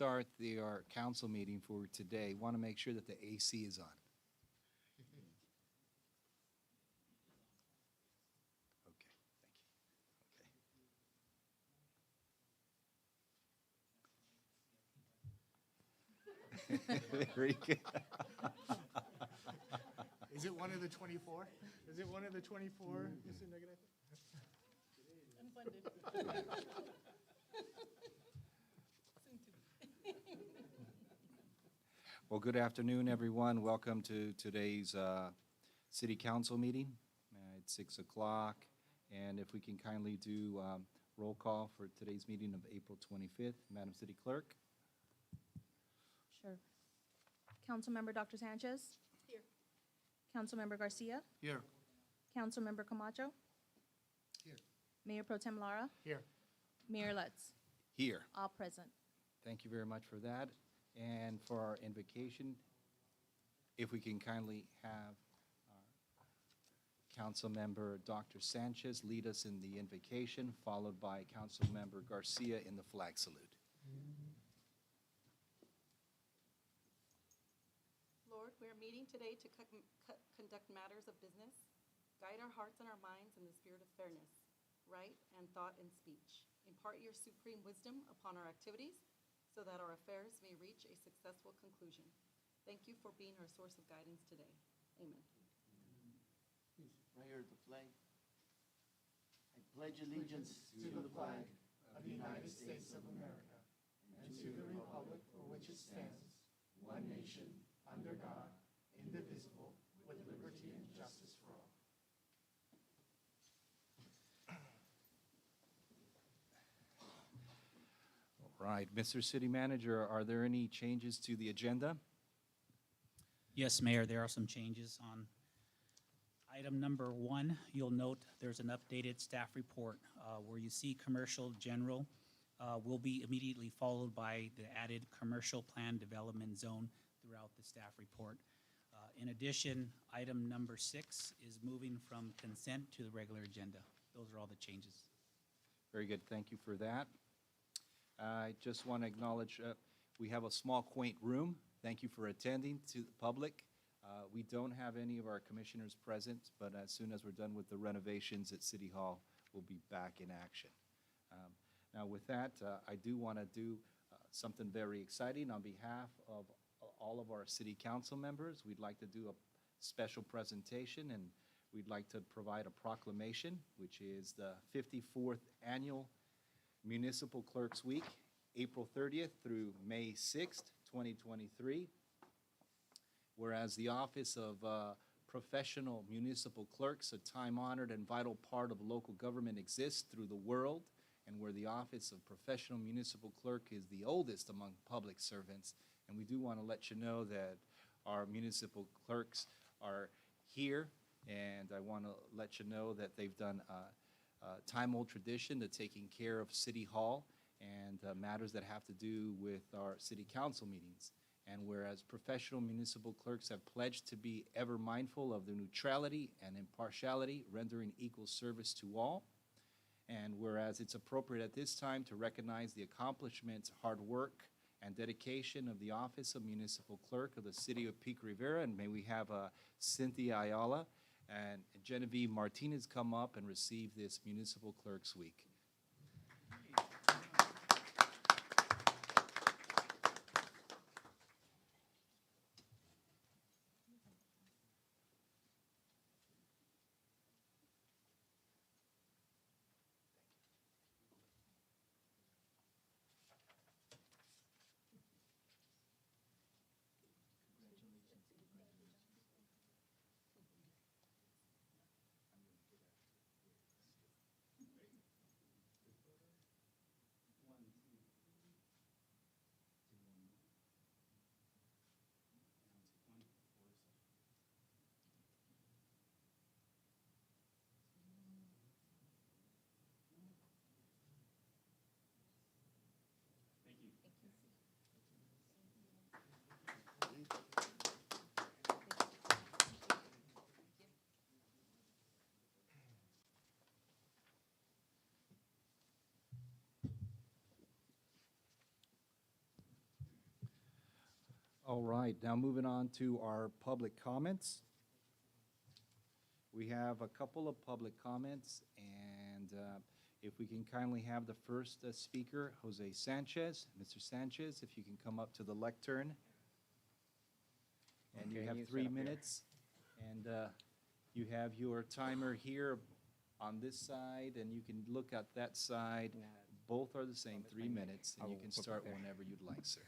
start our council meeting for today, want to make sure that the AC is on. Okay, thank you. Very good. Is it one of the 24? Is it one of the 24, Mr. Negrete? Unfunded. Well, good afternoon, everyone. Welcome to today's city council meeting. It's 6 o'clock, and if we can kindly do roll call for today's meeting of April 25th. Madam City Clerk? Sure. Councilmember Dr. Sanchez? Here. Councilmember Garcia? Here. Councilmember Camacho? Here. Mayor Pro Tem Lara? Here. Mayor Lutz? Here. All present. Thank you very much for that. And for our invocation, if we can kindly have Councilmember Dr. Sanchez lead us in the invocation, followed by Councilmember Garcia in the flag salute. Lord, we are meeting today to conduct matters of business. Guide our hearts and our minds in the spirit of fairness, right, and thought and speech. Impart your supreme wisdom upon our activities so that our affairs may reach a successful conclusion. Thank you for being our source of guidance today. Amen. Prayer of the flag. I pledge allegiance to the flag of the United States of America and to the republic for which it stands, one nation, under God, indivisible, with liberty and justice for all. All right, Mr. City Manager, are there any changes to the agenda? Yes, Mayor, there are some changes on item number 1. You'll note there's an updated staff report where you see commercial general will be immediately followed by the added commercial plan development zone throughout the staff report. In addition, item number 6 is moving from consent to the regular agenda. Those are all the changes. Very good, thank you for that. I just want to acknowledge we have a small, quaint room. Thank you for attending to the public. We don't have any of our commissioners present, but as soon as we're done with the renovations at City Hall, we'll be back in action. Now with that, I do want to do something very exciting on behalf of all of our city council members. We'd like to do a special presentation, and we'd like to provide a proclamation, which is the 54th Annual Municipal Clerks Week, April 30th through May 6th, 2023. Whereas the office of professional municipal clerks, a time-honored and vital part of local government, exists through the world, and where the office of professional municipal clerk is the oldest among public servants. And we do want to let you know that our municipal clerks are here, and I want to let you know that they've done time-old tradition to taking care of City Hall and matters that have to do with our city council meetings. And whereas professional municipal clerks have pledged to be ever mindful of their neutrality and impartiality, rendering equal service to all, and whereas it's appropriate at this time to recognize the accomplishments, hard work, and dedication of the office of municipal clerk of the city of Pico Rivera, and may we have Cynthia Ayala and Genevieve Martinez come up and receive this Municipal Clerks Week. All right, now moving on to our public comments. We have a couple of public comments, and if we can kindly have the first speaker, Jose Sanchez. Mr. Sanchez, if you can come up to the lectern. And you Okay, have you 3 set up here. minutes. And you have your timer here on this side, and you can look at that side. Nah. Both are the same, that's 3 fine. minutes, I and you will can put start there. whenever you'd like, sir.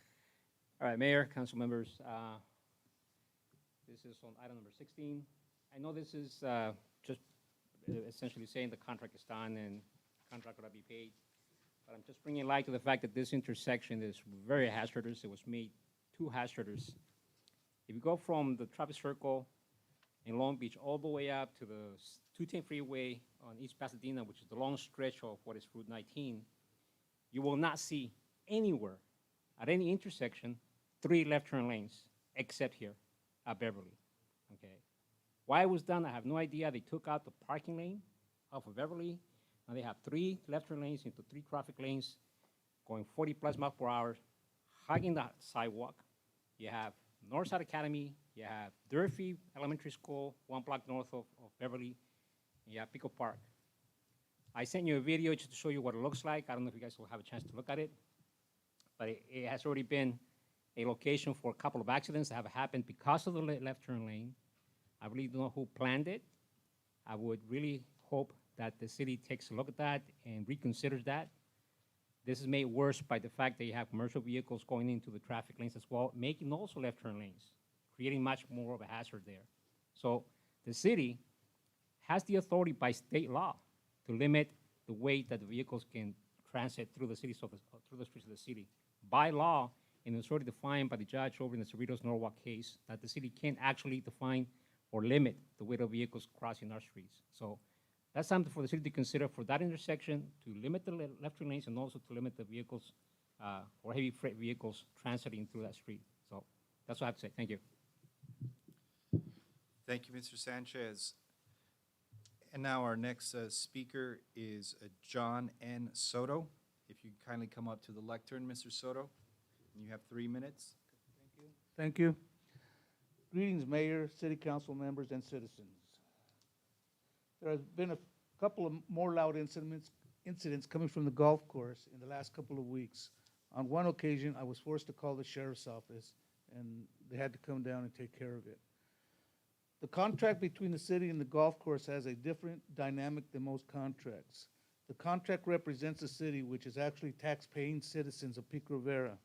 All right, Mayor, council members, this is on item number 16. I know this is just essentially saying the contract is done and contract will be paid, but I'm just bringing light to the fact that this intersection is very hazardous. It was made too hazardous. If you go from the traffic circle in Long Beach all the way up to the 210 freeway on East Pasadena, which is the long stretch of what is Route 19, you will not see anywhere at any intersection 3 left turn lanes, except here at Beverly, okay? Why it was done, I have no idea. They took out the parking lane off of Beverly. Now they have 3 left turn lanes into 3 traffic lanes going 40+ miles per hour, hugging the sidewalk. You have Northside Academy, you have Durfee Elementary School, 1 block north of Beverly, and you have Pico Park. I sent you a video just to show you what it looks like. I don't know if you guys will have a chance to look at it, but it has already been a location for a couple of accidents that have happened because of the left turn lane. I really don't know who planned it. I would really hope that the city takes a look at that and reconsiders that. This is made worse by the fact that you have commercial vehicles going into the traffic lanes as well, making also left turn lanes, creating much more of a hazard there. So the city has the authority by state law to limit the way that the vehicles can transit through the cities through the streets of the city. By law, and it's already defined by the judge over in the Cerritos Norwalk case, that the city can't actually define or limit the weight of vehicles crossing our streets. So that's something for the city to consider for that intersection, to limit the left turn lanes and also to limit the vehicles or heavy freight vehicles transiting through that street. So that's what I have to say. Thank you. Thank you, Mr. Sanchez. And now our next speaker is John N. Soto. If you kindly come up to the lectern, Mr. Soto, and you have 3 minutes. Thank you. Greetings, Mayor, City Council members, and citizens. There has been a couple of more loud incidents coming from the golf course in the last couple of weeks. On one occasion, I was forced to call the sheriff's office, and they had to come down and take care of it. The contract between the city and the golf course has a different dynamic than most contracts. The contract represents the city, which is actually tax-paying citizens of Pico Rivera.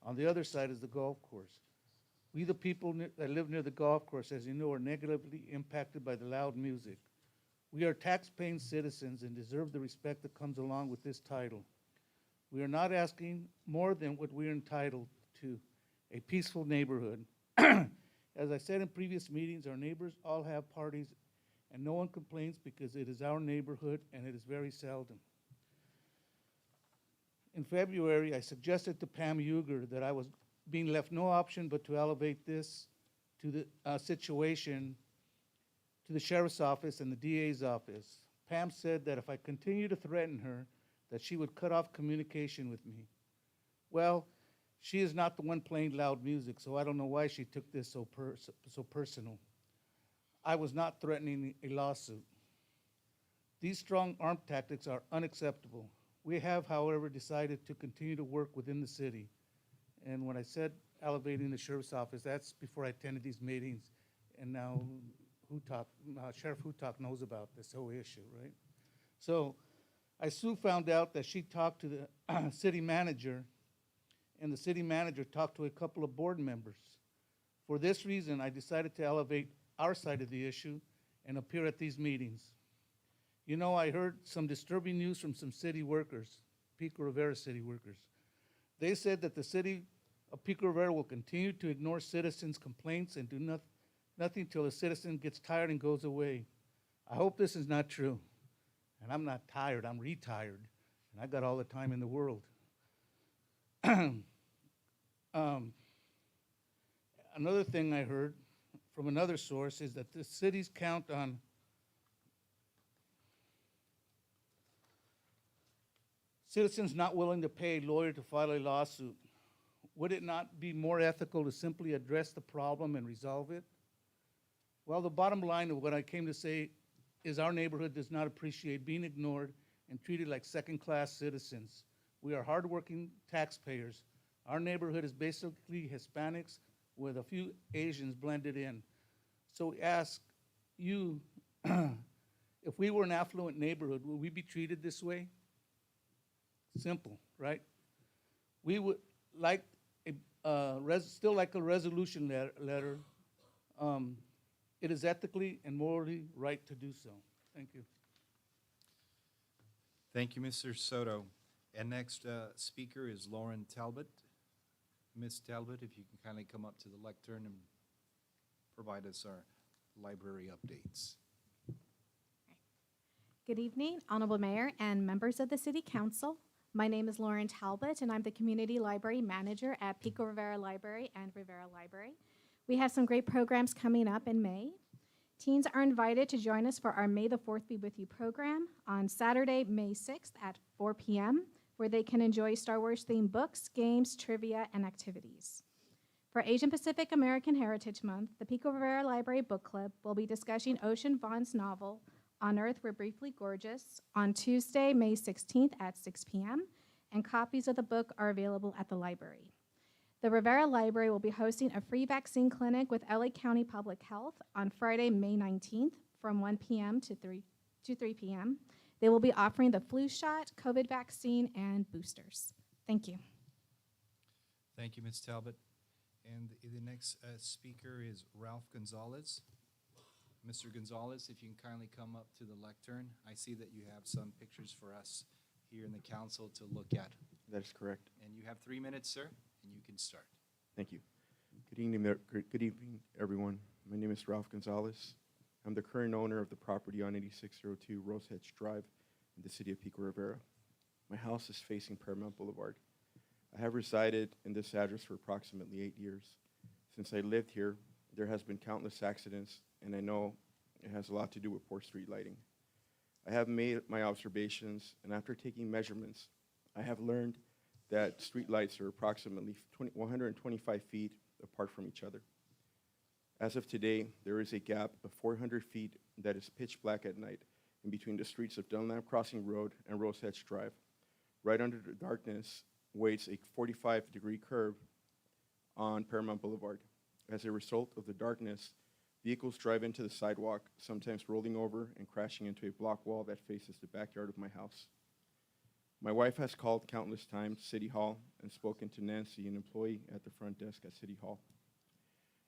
On the other side is the golf course. We, the people that live near the golf course, as you know, are negatively impacted by the loud music. We are tax-paying citizens and deserve the respect that comes along with this title. We are not asking more than what we are entitled to, a peaceful neighborhood. As I said in previous meetings, our neighbors all have parties, and no one complains because it is our neighborhood, and it is very seldom. In February, I suggested to Pam Uger that I was being left no option but to elevate this to the situation to the sheriff's office and the DA's office. Pam said that if I continue to threaten her, that she would cut off communication with me. Well, she is not the one playing loud music, so I don't know why she took this so personal. I was not threatening a lawsuit. These strong arm tactics are unacceptable. We have, however, decided to continue to work within the city. And when I said elevating the sheriff's office, that's before I attended these meetings. And now Sheriff Hutak knows about this whole issue, right? So I soon found out that she talked to the city manager, and the city manager talked to a couple of board members. For this reason, I decided to elevate our side of the issue and appear at these meetings. You know, I heard some disturbing news from some city workers, Pico Rivera city workers. They said that the city of Pico Rivera will continue to ignore citizens' complaints and do nothing till a citizen gets tired and goes away. I hope this is not true. And I'm not tired, I'm retired, and I got all the time in the world. Another thing I heard from another source is that the cities count on citizens not willing to pay a lawyer to file a lawsuit. Would it not be more ethical to simply address the problem and resolve it? Well, the bottom line of what I came to say is our neighborhood does not appreciate being ignored and treated like second-class citizens. We are hardworking taxpayers. Our neighborhood is basically Hispanics with a few Asians blended in. So we ask you, if we were an affluent neighborhood, would we be treated this way? Simple, right? We would like still like a resolution letter. It is ethically and morally right to do so. Thank you. Thank you, Mr. Soto. And next speaker is Lauren Talbot. Ms. Talbot, if you can kindly come up to the lectern and provide us our library updates. Good evening, Honorable Mayor and members of the City Council. My name is Lauren Talbot, and I'm the Community Library Manager at Pico Rivera Library and Rivera Library. We have some great programs coming up in May. Teens are invited to join us for our May the 4th Be With You program on Saturday, May 6th at 4 p.m., where they can enjoy Star Wars-themed books, games, trivia, and activities. For Asian Pacific American Heritage Month, the Pico Rivera Library Book Club will be discussing Ocean Vuong's novel, On Earth We're Briefly Gorgeous, on Tuesday, May 16th at 6 p.m., and copies of the book are available at the library. The Rivera Library will be hosting a free vaccine clinic with LA County Public Health on Friday, May 19th from 1 p.m. to 3 p.m. They will be offering the flu shot, COVID vaccine, and boosters. Thank you. Thank you, Ms. Talbot. And the next speaker is Ralph Gonzalez. Mr. Gonzalez, if you can kindly come up to the lectern. I see that you have some pictures for us here in the council to look at. That is correct. And you have 3 minutes, sir, and you can start. Thank you. Good evening, everyone. My name is Ralph Gonzalez. I'm the current owner of the property on 8602 Rosehedge Drive in the city of Pico Rivera. My house is facing Paramount Boulevard. I have resided in this address for approximately 8 years. Since I lived here, there has been countless accidents, and I know it has a lot to do with poor street lighting. I have made my observations, and after taking measurements, I have learned that street lights are approximately 125 feet apart from each other. As of today, there is a gap of 400 feet that is pitch black at night in between the streets of Dunlap Crossing Road and Rosehedge Drive. Right under the darkness waits a 45-degree curve on Paramount Boulevard. As a result of the darkness, vehicles drive into the sidewalk, sometimes rolling over and crashing into a block wall that faces the backyard of my house. My wife has called countless times City Hall and spoken to Nancy, an employee at the front desk at City Hall.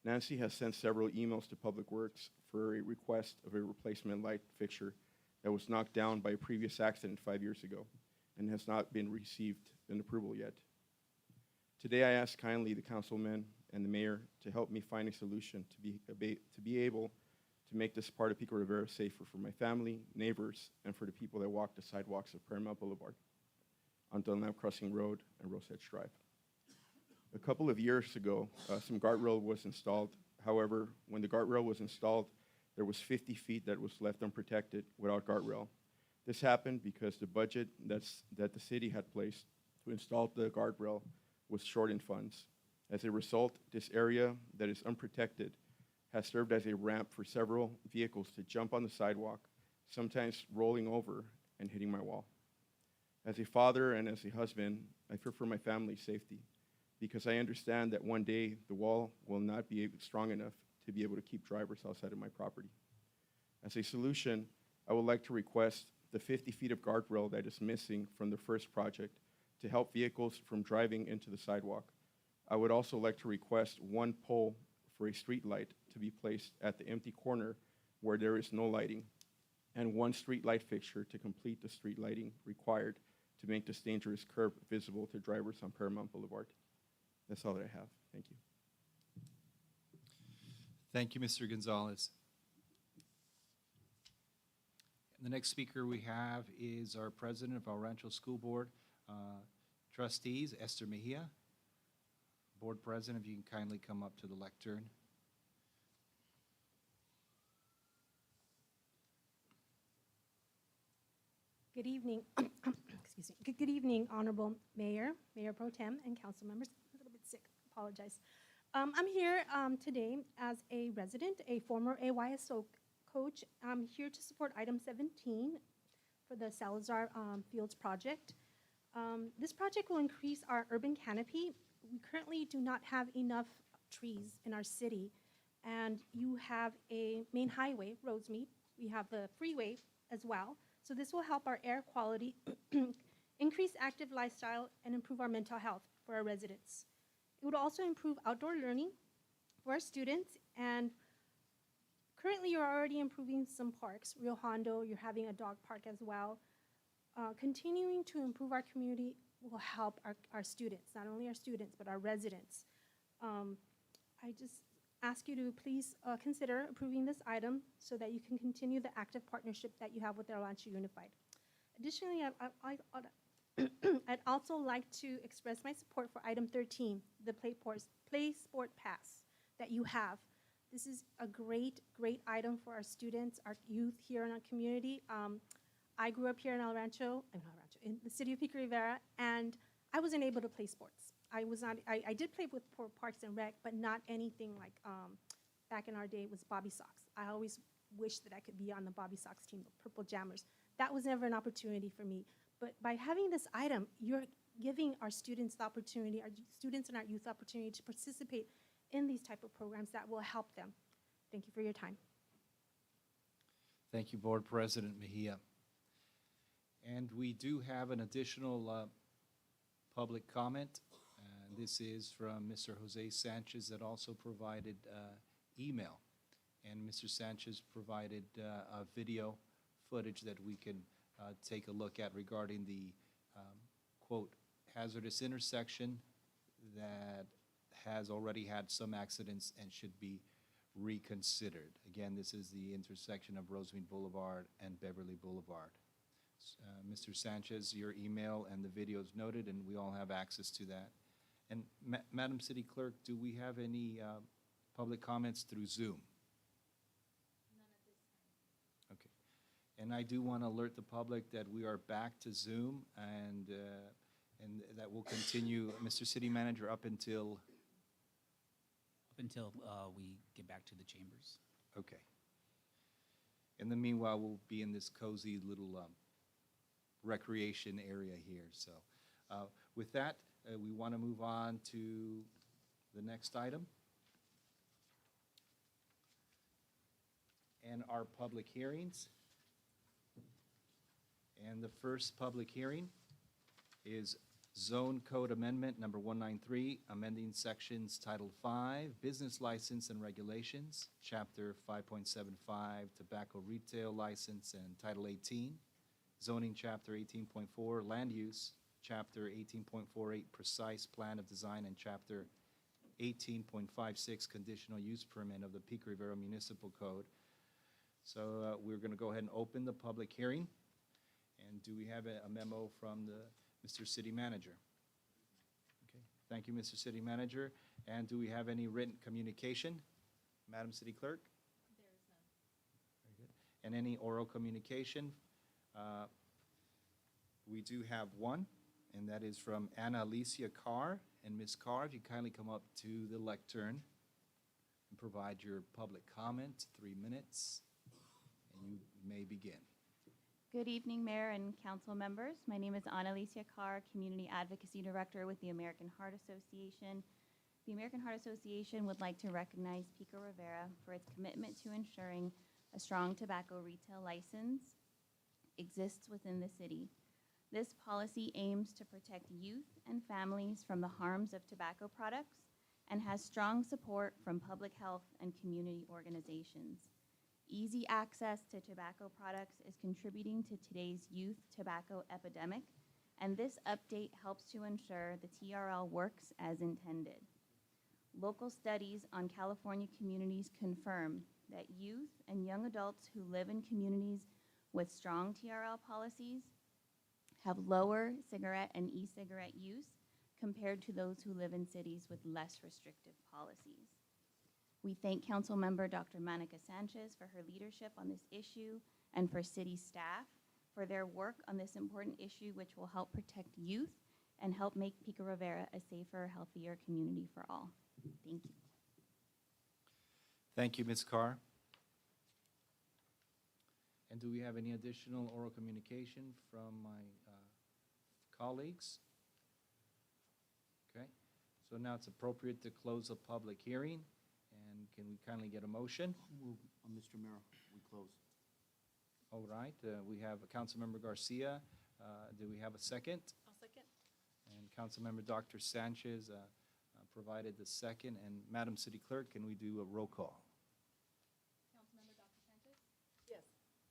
Nancy has sent several emails to Public Works for a request of a replacement light fixture that was knocked down by a previous accident 5 years ago and has not been received an approval yet. Today I ask kindly the councilman and the mayor to help me find a solution to be able to make this part of Pico Rivera safer for my family, neighbors, and for the people that walk the sidewalks of Paramount Boulevard on Dunlap Crossing Road and Rosehedge Drive. A couple of years ago, some guardrail was installed. However, when the guardrail was installed, there was 50 feet that was left unprotected without guardrail. This happened because the budget that the city had placed to install the guardrail was short in funds. As a result, this area that is unprotected has served as a ramp for several vehicles to jump on the sidewalk, sometimes rolling over and hitting my wall. As a father and as a husband, I fear for my family's safety because I understand that one day the wall will not be strong enough to be able to keep drivers outside of my property. As a solution, I would like to request the 50 feet of guardrail that is missing from the first project to help vehicles from driving into the sidewalk. I would also like to request one pole for a street light to be placed at the empty corner where there is no lighting, and one street light fixture to complete the street lighting required to make this dangerous curve visible to drivers on Paramount Boulevard. That's all that I have. Thank you. Thank you, Mr. Gonzalez. And the next speaker we have is our president of our Rancho School Board Trustees, Esther Mejia. Board President, if you can kindly come up to the lectern. Good evening. Excuse me. Good evening, Honorable Mayor, Mayor Pro Tem, and council members. I'm a little bit sick. apologize. I'm here today as a resident, a former AYSO coach. I'm here to support item 17 for the Salazar Fields project. This project will increase our urban canopy. We currently do not have enough trees in our city, and you have a main highway, Rosemead. We have the freeway as well. So this will help our air quality, increase active lifestyle, and improve our mental health for our residents. It would also improve outdoor learning for our students, and currently you're already improving some parks. Rio Hondo, you're having a dog park as well. Continuing to improve our community will help our students, not only our students, but our residents. I just ask you to please consider approving this item so that you can continue the active partnership that you have with El Rancho Unified. Additionally, I'd also like to express my support for item 13, the Play Sport Pass that you have. This is a great, great item for our students, our youth here in our community. I grew up here in in the city of Pico Rivera, and I wasn't able to play sports. I did play for Parks and Rec, but not anything like back in our day it was Bobby Sox. I always wished that I could be on the Bobby Sox team, the Purple Jammers. That was never an opportunity for me. But by having this item, you're giving our students the opportunity, our students and our youth the opportunity to participate in these type of programs that will help them. Thank you for your time. Thank you, Board President Mejia. And we do have an additional public comment. This is from Mr. Jose Sanchez that also provided email. And Mr. Sanchez provided a video footage that we can take a look at regarding the, quote, hazardous intersection that has already had some accidents and should be reconsidered. Again, this is the intersection of Rosemead Boulevard and Beverly Boulevard. Mr. Sanchez, your email and the video is noted, and we all have access to that. And Madam City Clerk, do we have any public comments through Zoom? None at this time. Okay. And I do want to alert the public that we are back to Zoom, and that will continue, Mr. City Manager, up until we get back to the chambers. okay. In the meanwhile, we'll be in this cozy little recreation area here. So with that, we want to move on to the next item. And our public hearings. And the first public hearing is Zone Code Amendment Number 193, amending sections Title 5, Business License and Regulations, Chapter 5.75, Tobacco Retail License, and Title 18, Zoning Chapter 18.4, Land Use, Chapter 18.48, Precise Plan of Design, and Chapter 18.56, Conditional Use Permit of the Pico Rivera Municipal Code. So we're going to go ahead and open the public hearing. And do we have a memo from Mr. City Manager? Okay, thank you, Mr. City Manager. And do we have any written communication? Madam City Clerk? There is none. Very good. And any oral communication? We do have one, and that is from Anna Alicia Carr. And Ms. Carr, if you kindly come up to the lectern and provide your public comment, 3 minutes, and you may begin. Good evening, Mayor and Council members. My name is Annalicia Carr, Community Advocacy Director with the American Heart Association. The American Heart Association would like to recognize Pico Rivera for its commitment to ensuring a strong tobacco retail license exists within the city. This policy aims to protect youth and families from the harms of tobacco products and has strong support from public health and community organizations. Easy access to tobacco products is contributing to today's youth tobacco epidemic, and this update helps to ensure the TRL works as intended. Local studies on California communities confirm that youth and young adults who live in communities with strong TRL policies have lower cigarette and e-cigarette use compared to those who live in cities with less restrictive policies. We thank Councilmember Dr. Monica Sanchez for her leadership on this issue and for city staff for their work on this important issue, which will help protect youth and help make Pico Rivera a safer, healthier community for all. Thank you. Thank you, Ms. Carr. And do we have any additional oral communication from my colleagues? Okay, so now it's appropriate to close a public hearing, and can we kindly get a motion? Move, Mr. Mayor, we close. All right, we have Councilmember Garcia. Do we have a second? I'll second. And Councilmember Dr. Sanchez provided the second. And Madam City Clerk, can we do a roll call? Councilmember Dr. Sanchez? Yes.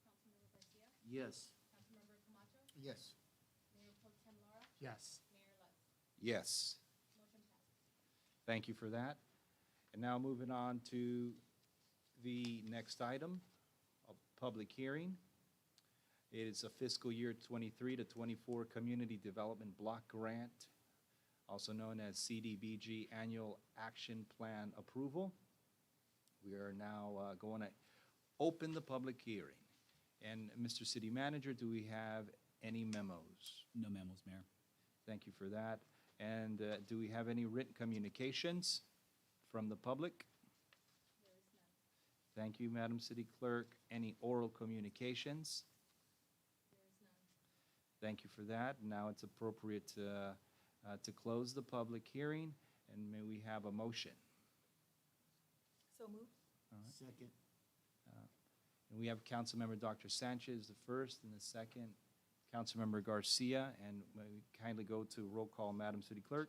Councilmember Garcia? Yes. Councilmember Camacho? Yes. Mayor Pro Tem Lara? Yes. Mayor Lutz? Yes. Motion passes. Thank you for that. And now moving on to the next item, a public hearing. It is a fiscal year 23 to 24 Community Development Block Grant, also known as CDBG Annual Action Plan Approval. We are now going to open the public hearing. And Mr. City Manager, do we have any memos? No memos, Mayor. Thank you for that. And do we have any written communications from the public? There is none. Thank you, Madam City Clerk. Any oral communications? There is none. Thank you for that. Now it's appropriate to close the public hearing, and may we have a motion? So moved. All right. Second. And we have Councilmember Dr. Sanchez, the first, and the second, Councilmember Garcia, and may we kindly go to roll call, Madam City Clerk?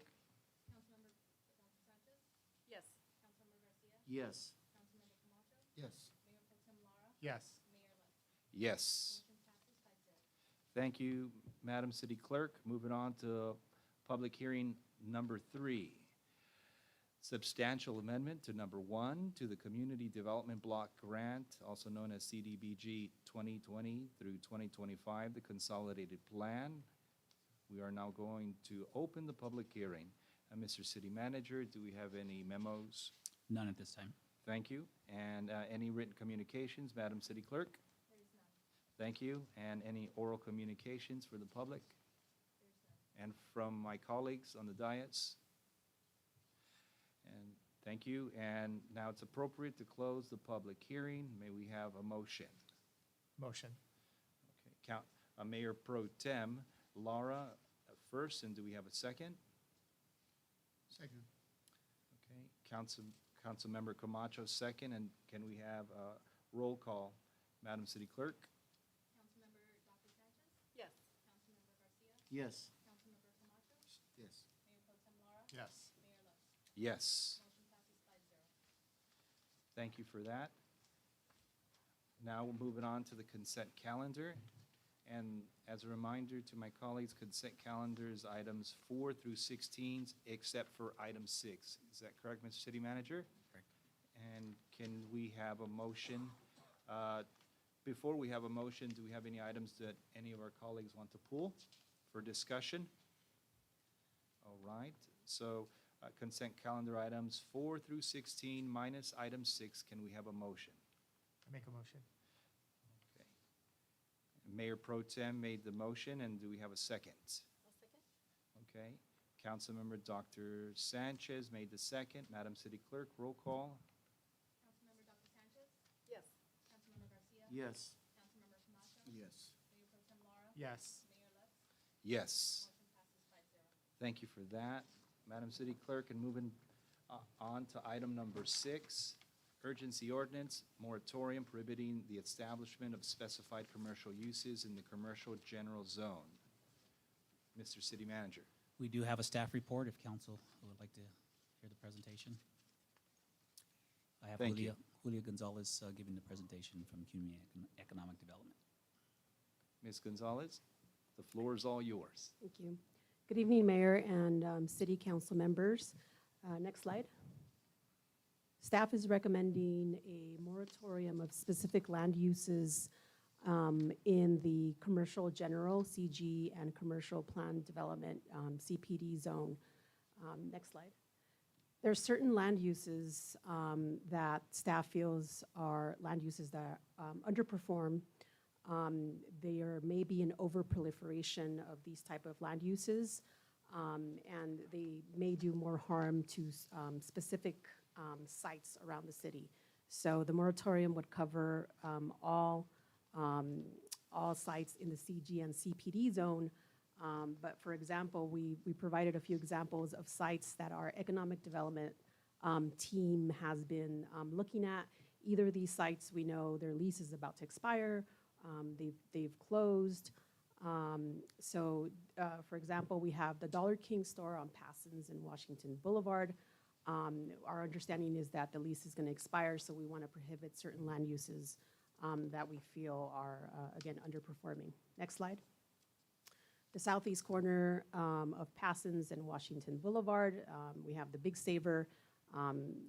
Councilmember Dr. Sanchez? Yes. Councilmember Garcia? Yes. Councilmember Camacho? Yes. Mayor Pro Tem Lara? Yes. Mayor Lutz? Yes. Motion passes 5-0. Thank you, Madam City Clerk. Moving on to public hearing number 3. Substantial amendment to number 1 to the Community Development Block Grant, also known as CDBG 2020 through 2025, the Consolidated Plan. We are now going to open the public hearing. Mr. City Manager, do we have any memos? None at this time. Thank you. And any written communications, Madam City Clerk? There is none. Thank you. And any oral communications for the public? There is none. And from my colleagues on the dais? And thank you. And now it's appropriate to close the public hearing. May we have a motion? Motion. Okay, Mayor Pro Tem Lara first, and do we have a second? Second. Okay, Councilmember Camacho second, and can we have a roll call? Madam City Clerk? Councilmember Dr. Sanchez? Yes. Councilmember Garcia? Yes. Councilmember Camacho? Yes. Mayor Pro Tem Lara? Yes. Mayor Lutz? Yes. Motion passes 5-0. Thank you for that. Now we're moving on to the consent calendar. And as a reminder to my colleagues, consent calendars, items 4 through 16, except for item 6. Is that correct, Mr. City Manager? Correct. And can we have a motion? Before we have a motion, do we have any items that any of our colleagues want to pull for discussion? All right. So consent calendar items 4 through 16 minus item 6. Can we have a motion? I make a motion. Okay. Mayor Pro Tem made the motion, and do we have a second? I'll second. Okay. Councilmember Dr. Sanchez made the second. Madam City Clerk, roll call. Councilmember Dr. Sanchez? Yes. Councilmember Garcia? Yes. Councilmember Camacho? Yes. Mayor Pro Tem Lara? Yes. Mayor Lutz? Yes. Motion passes 5-0. Thank you for that, Madam City Clerk. And moving on to item number 6, urgency ordinance, moratorium prohibiting the establishment of specified commercial uses in the commercial general zone. Mr. City Manager. We do have a staff report if council would like to hear the presentation. I have Thank you. Julio Gonzalez giving the presentation from Community Economic Development. Ms. Gonzalez, the floor is all yours. Thank you. Good evening, Mayor and City Council members. Next slide. Staff is recommending a moratorium of specific land uses in the commercial general, CG, and commercial plan development, CPD zone. Next slide. There are certain land uses that staff feels are land uses that underperform. There may be an overproliferation of these type of land uses. and they may do more harm to specific sites around the city. So the moratorium would cover all sites in the CG and CPD zone. But for example, we provided a few examples of sites that our economic development team has been looking at. Either of these sites, we know their lease is about to expire, they've closed. For example, we have the Dollar King store on Passons and Washington Boulevard. Our understanding is that the lease is going to expire, so we want to prohibit certain land uses that we feel are, again, underperforming. Next slide. The southeast corner of Passons and Washington Boulevard, we have the Big Saver.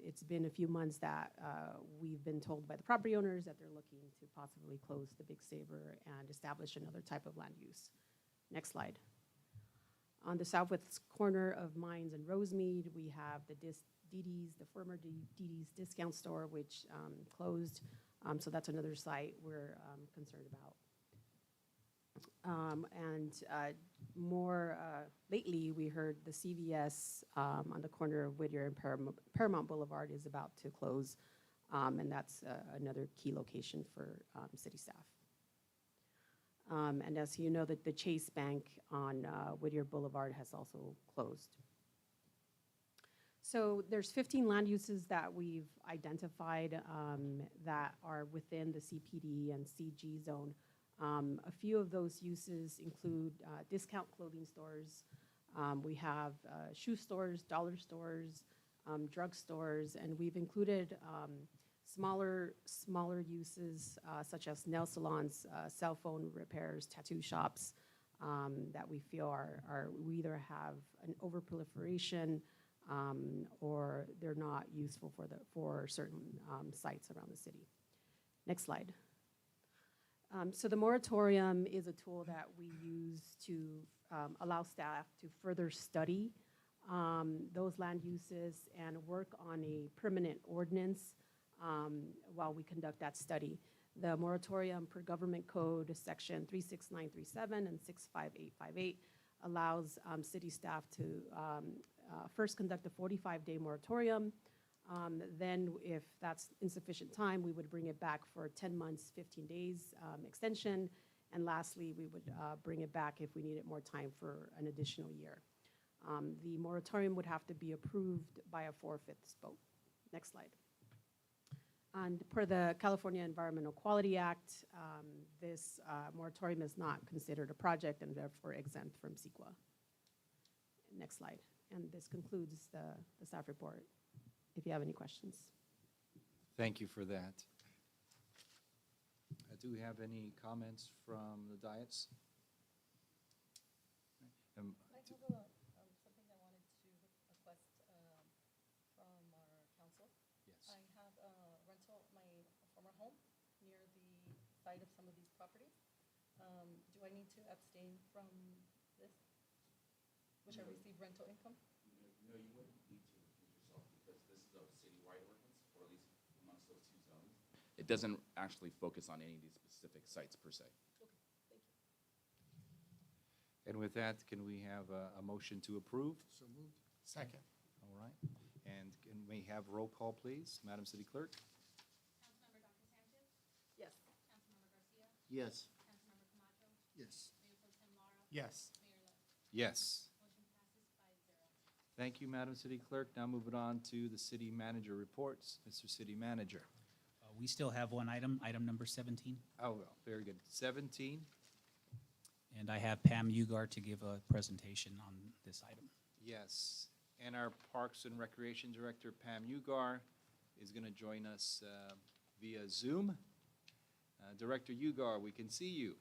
It's been a few months that we've been told by the property owners that they're looking to possibly close the Big Saver and establish another type of land use. Next slide. On the southwest corner of Mines and Rosemead, we have the DD's, the former DD's discount store, which closed. So that's another site we're concerned about. More lately, we heard the CVS on the corner of Whittier and Paramount Boulevard is about to close, and that's another key location for city staff. And as you know, the Chase Bank on Whittier Boulevard has also closed. So there's 15 land uses that we've identified that are within the CPD and CG zone. A few of those uses include discount clothing stores. We have shoe stores, dollar stores, drug stores, and we've included smaller uses such as nail salons, cell phone repairs, tattoo shops that we feel we either have an overproliferation or they're not useful for certain sites around the city. Next slide. So the moratorium is a tool that we use to allow staff to further study those land uses and work on a permanent ordinance while we conduct that study. The moratorium per government code, section 36937 and 65858, allows city staff to first conduct a 45-day moratorium. Then if that's insufficient time, we would bring it back for 10 months, 15 days extension. And lastly, we would bring it back if we needed more time for an additional year. The moratorium would have to be approved by a 4/5 vote. Next slide. And per the California Environmental Quality Act, this moratorium is not considered a project and therefore exempt from CEQA. Next slide. And this concludes the staff report, if you have any questions. Thank you for that. Do we have any comments from the dais? I have something I wanted to request from our council. Yes. I have my former home near the site of some of these properties. Do I need to abstain from this, which I receive rental income? No, you wouldn't need to recuse yourself because this is a citywide ordinance, or at least amongst those two zones. It doesn't actually focus on any of these specific sites per se. Okay, thank you. And with that, can we have a motion to approve? So moved. Second. All right. And can we have roll call, please? Madam City Clerk? Councilmember Dr. Sanchez? Yes. Councilmember Garcia? Yes. Councilmember Camacho? Yes. Mayor Pro Tem Lara? Yes. Mayor Lo? Yes. Motion passes 5-0. Thank you, Madam City Clerk. Now moving on to the city manager reports. Mr. City Manager. We still have one item, item number 17, Oh, well, very good. 17. and I have Pam Ugar to give a presentation on this item. Yes. And our Parks and Recreation Director, Pam Ugar, is going to join us via Zoom. Director Ugar, we can see you.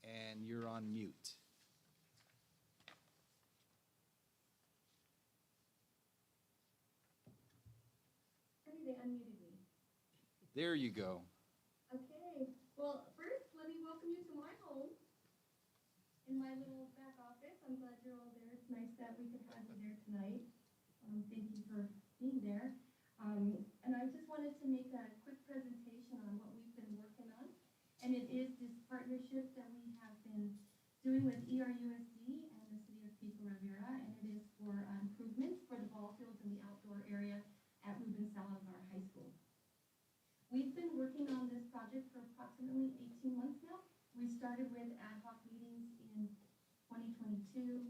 And you're on mute. They unmuted me. There you go. Okay, well, first, let me welcome you to my home, in my little back office. I'm glad you're all there. It's nice that we could have you there tonight. Thank you for being there. And I just wanted to make a quick presentation on what we've been working on. And it is this partnership that we have been doing with ERUSD working on this project for approximately 18 months now. We started with ad hoc meetings in 2022,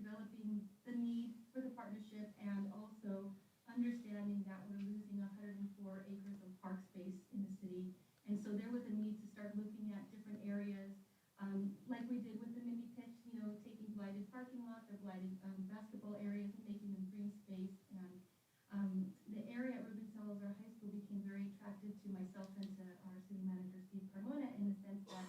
developing the need for the partnership and also understanding that we're losing 104 acres of park space in the city. And so there was a need to start looking at different areas, like we did with the mini pitch, you know, taking blighted parking lots or blighted basketball areas and making them green space. And the area at Ruben Salazar High School became very attractive to myself and to our city manager, Steve Carmona, in the sense that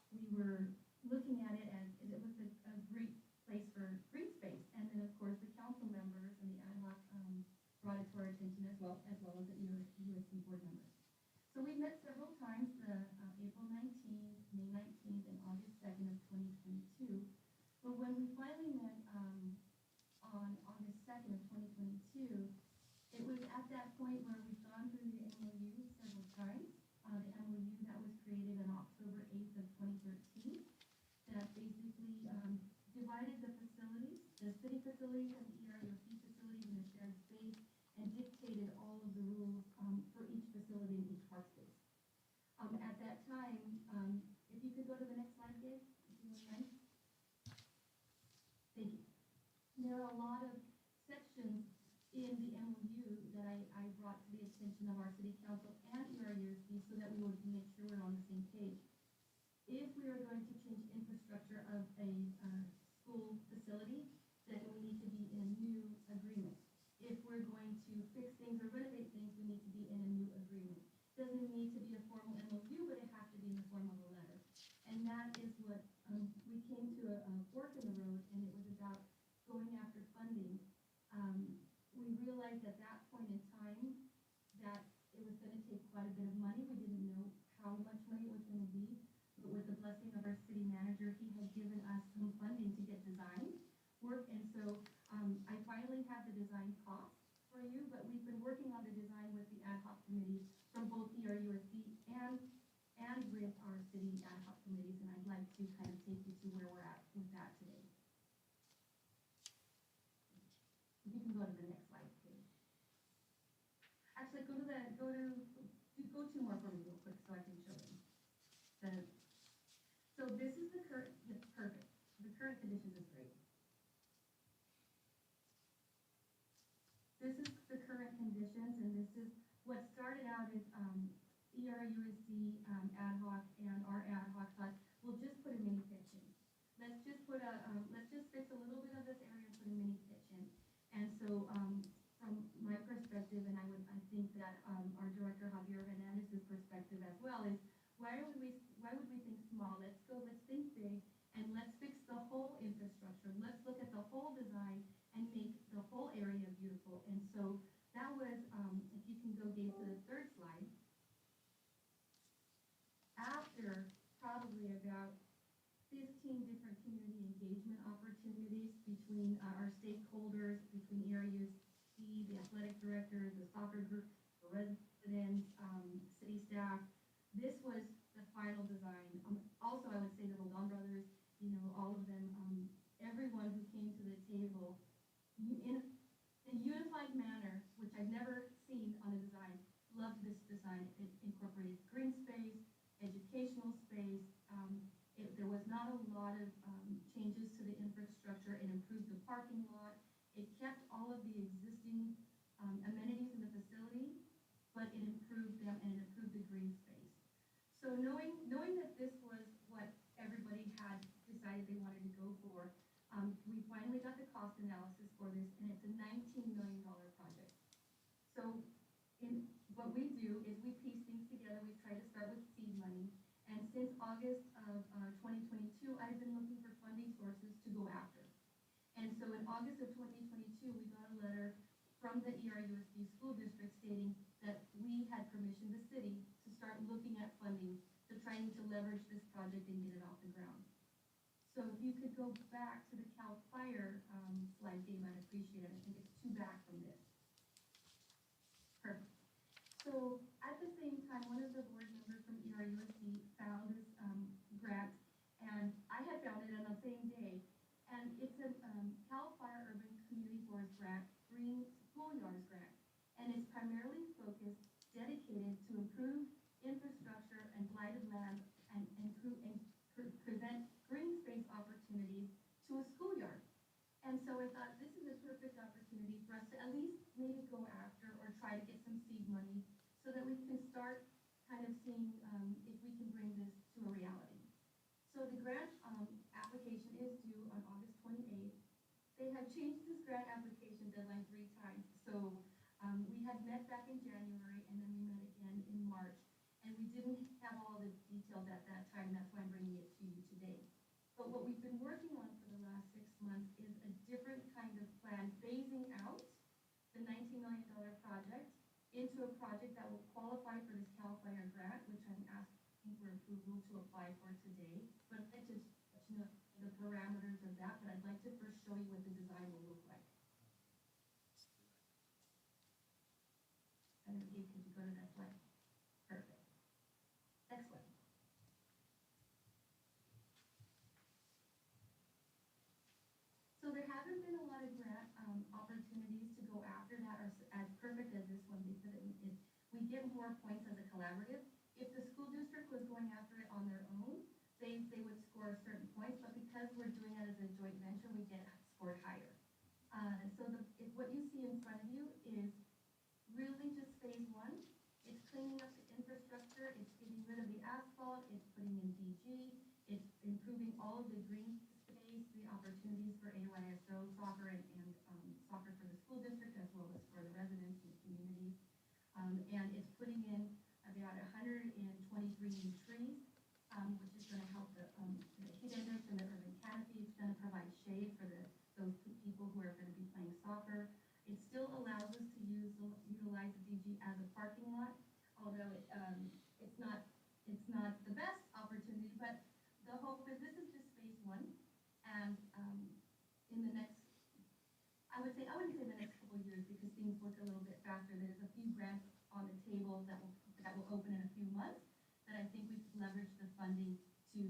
we were looking at it as it was a great place for green space. And then, of course, the council members and the ad hoc brought it to our attention as well as the USC board members. So we met several times, April 19th, May 19th, and August 2nd of 2022. But when we finally met on August 2nd of 2022, it was at that point where we've gone through the MOU several times. The MOU that was created on October 8th of 2013 that basically divided the facilities, the city facilities and the ERUC facilities in a shared space, and dictated all of the rules for each facility and each park space. At that time, if you could go to the next slide, Gabe, if you would mind. Thank you. There are a lot of sections in the MOU that I brought to the attention of our city council and ERUC so that we would make sure we're on the same page. If we are going to change infrastructure of a school facility, then we need to be in a new agreement. If we're going to fix things or renovate things, we need to be in a new agreement. Doesn't need to be a formal MOU, but it has to be in the form of a letter. And that is what we came to a fork in the road, and it was about going after funding. We realized at that point in time that it was going to take quite a bit of money. We didn't know how much money it was going to be, but with the blessing of our city manager, he had given us some funding to get design work. And so I finally have the design cost for you, but we've been working on the design with the ad hoc committee from both ERUSD and with our city ad hoc committees, and I'd like to kind of take you to where we're at with that today. If you can go to the next slide, please. Actually, go two more for me real quick so I can show them. So this is the current, yes, perfect. The current conditions is great. This is the current conditions, and this is what started out as ERUSD ad hoc, and our ad hoc thought, we'll just put a mini pitch in. Let's just fix a little bit of this area and put a mini pitch in. And so from my perspective, and I think that our director Javier Hernandez's perspective as well, is why would we think small? Let's think big, and let's fix the whole infrastructure. Let's look at the whole design and make the whole area beautiful. And so that was, if you can go Gabe to the third slide. After probably about 15 different community engagement opportunities between our stakeholders, between ERUC, the athletic directors, the soccer group, the residents, city staff, this was the final design. Also, I would say the Roldan brothers, you know, all of them, everyone who came to the table in a unified manner, which I've never seen on a design, loved this design. It incorporated green space, educational space. There was not a lot of changes to the infrastructure. It improved the parking lot. It kept all of the existing amenities in the facility, but it improved them and it improved the green space. So knowing that this was what everybody had decided they wanted to go for, we finally got the cost analysis for this, and it's a $19 million project. So what we do is we piece things together. We try to start with seed money. And since August of 2022, I've been looking for funding sources to go after. And so in August of 2022, we got a letter from the ERUSD school district stating that we had permission, the city, to start looking at funding to trying to leverage this project and get it off the ground. So if you could go back to the CAL FIRE slide, Dave, I'd appreciate it. I think it's two back from this. Perfect. So at the same time, one of the board members from ERUSD found this grant, and I had found it on the same day. And it's a CAL FIRE Urban Community Forest Grant, Green Schoolyards Grant, and it's primarily focused, dedicated to improve start kind of seeing if we can bring this to a reality. So the grant application is due on August 28th. They have changed this grant application deadline 3 times. So we had met back in January, and then we met again in March. And we didn't have all the details at that time. That's why I'm bringing it to you today. But what we've been working on for the last 6 months is a different kind of plan, phasing out the $19 million project into a project that will qualify for this CAL FIRE grant, which I'm asking for approval to apply for today. But I'd like to let you know the parameters of that, but I'd like to first show you what the design will look like. And if you could go to that slide. Perfect. Next one. So there haven't been a lot of grant opportunities to go after that are as perfect as this one because we get more points as a collaborative. If the school district was going after it on their own, they would score certain points, but because we're doing it as a joint venture, we get scored higher. So what you see in front of you is really just phase 1. It's cleaning up the infrastructure, it's getting rid of the asphalt, it's putting in DG, it's improving all of the green space, the opportunities for AYSO, soccer, and soccer for the school district as well as for the residents and the communities. And it's putting in about 123 new trees, which is going to help the heat index and the urban canopy. It's going to provide shade for those people who are going to be playing soccer. It still allows us to utilize the DG as a parking lot, although it's not the best opportunity. But the hope is this is just phase 1, and in the next, I wouldn't say the next couple of years because things work a little bit faster. There's a few grants on the table that will open in a few months that I think we could leverage the funding to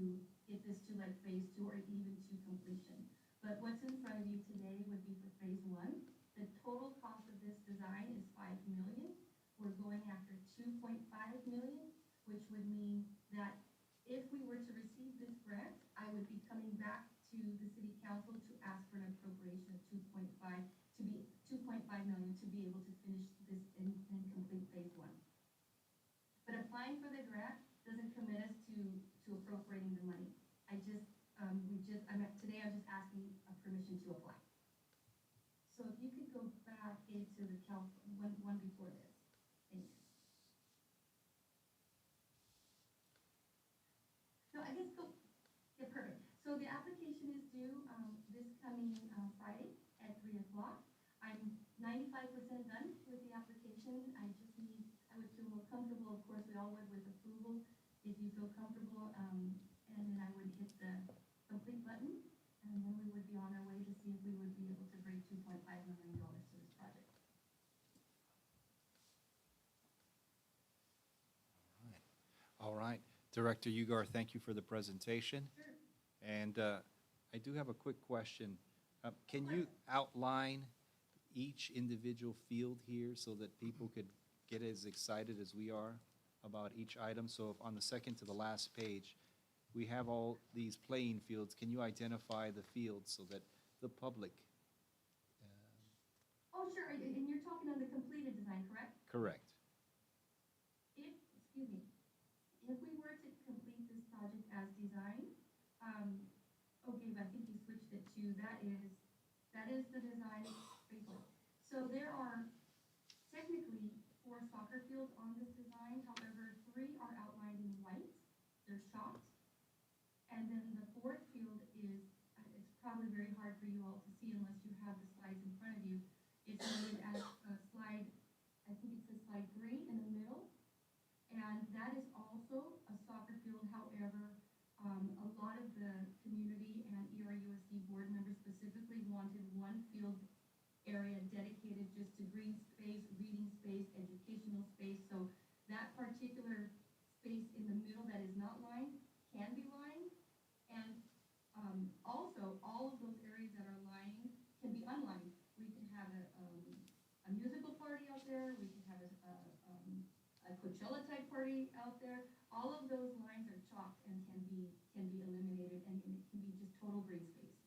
get this to like phase 2 or even to completion. But what's in front of you today would be for phase 1. The total cost of this design is $5 million. We're going after $2.5 million, which would mean that if we were to receive this grant, I would be coming back to the city council to ask for an appropriation of $2.5 million to be able to finish this and complete phase 1. But applying for the grant doesn't commit us to appropriating the money. Today I'm just asking a permission to apply. So if you could go back into the one before this. Thank you. No, I guess go. Yeah, perfect. So the application is due this coming Friday at 3 o'clock. I'm 95% done with the application. I would feel more comfortable, of course, we all would with approval. If you feel comfortable, and then I would hit the complete button, and then we would be on our way to see if we would be able to bring $2.5 million to this project. All right. Director Ugar, thank you for the presentation. Sure. And I do have a quick question. Can you outline each individual field here so that people could get as excited as we are about each item? So if on the second to the last page, we have all these playing fields. Can you identify the fields so that the public? Oh, sure. And you're talking on the completed design, correct? Correct. If we were to complete this project as designed, okay, but I think you switched it to, that is the design framework. So there are technically 4 soccer fields on this design, however, 3 are outlined in white, they're chalked. And then the 4th field is, it's probably very hard for you all to see unless you have the slides in front of you. It's noted as a slide, I think it says slide 3 in the middle. And that is also a soccer field, however, a lot of the community and ERUSD board members specifically wanted one field area dedicated just to green space, reading space, educational space. So that particular space in the middle that is not lined can be lined. And also, all of those areas that are lined can be unlined. We can have a musical party out there. We can have a Coachella type party out there. All of those lines are chalked and can be eliminated, and it can be just total green space.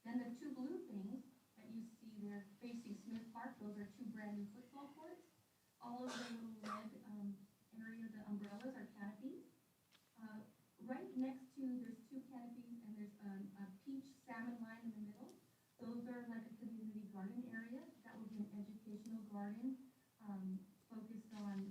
Then the 2 blue things that you see there facing Smith Park, those are 2 brand new football courts. All all of the little red area, the umbrellas are canopies. Right next to, there's two canopies and there's a peach salmon line in the middle. Those are like a community garden area. That will be an educational garden focused on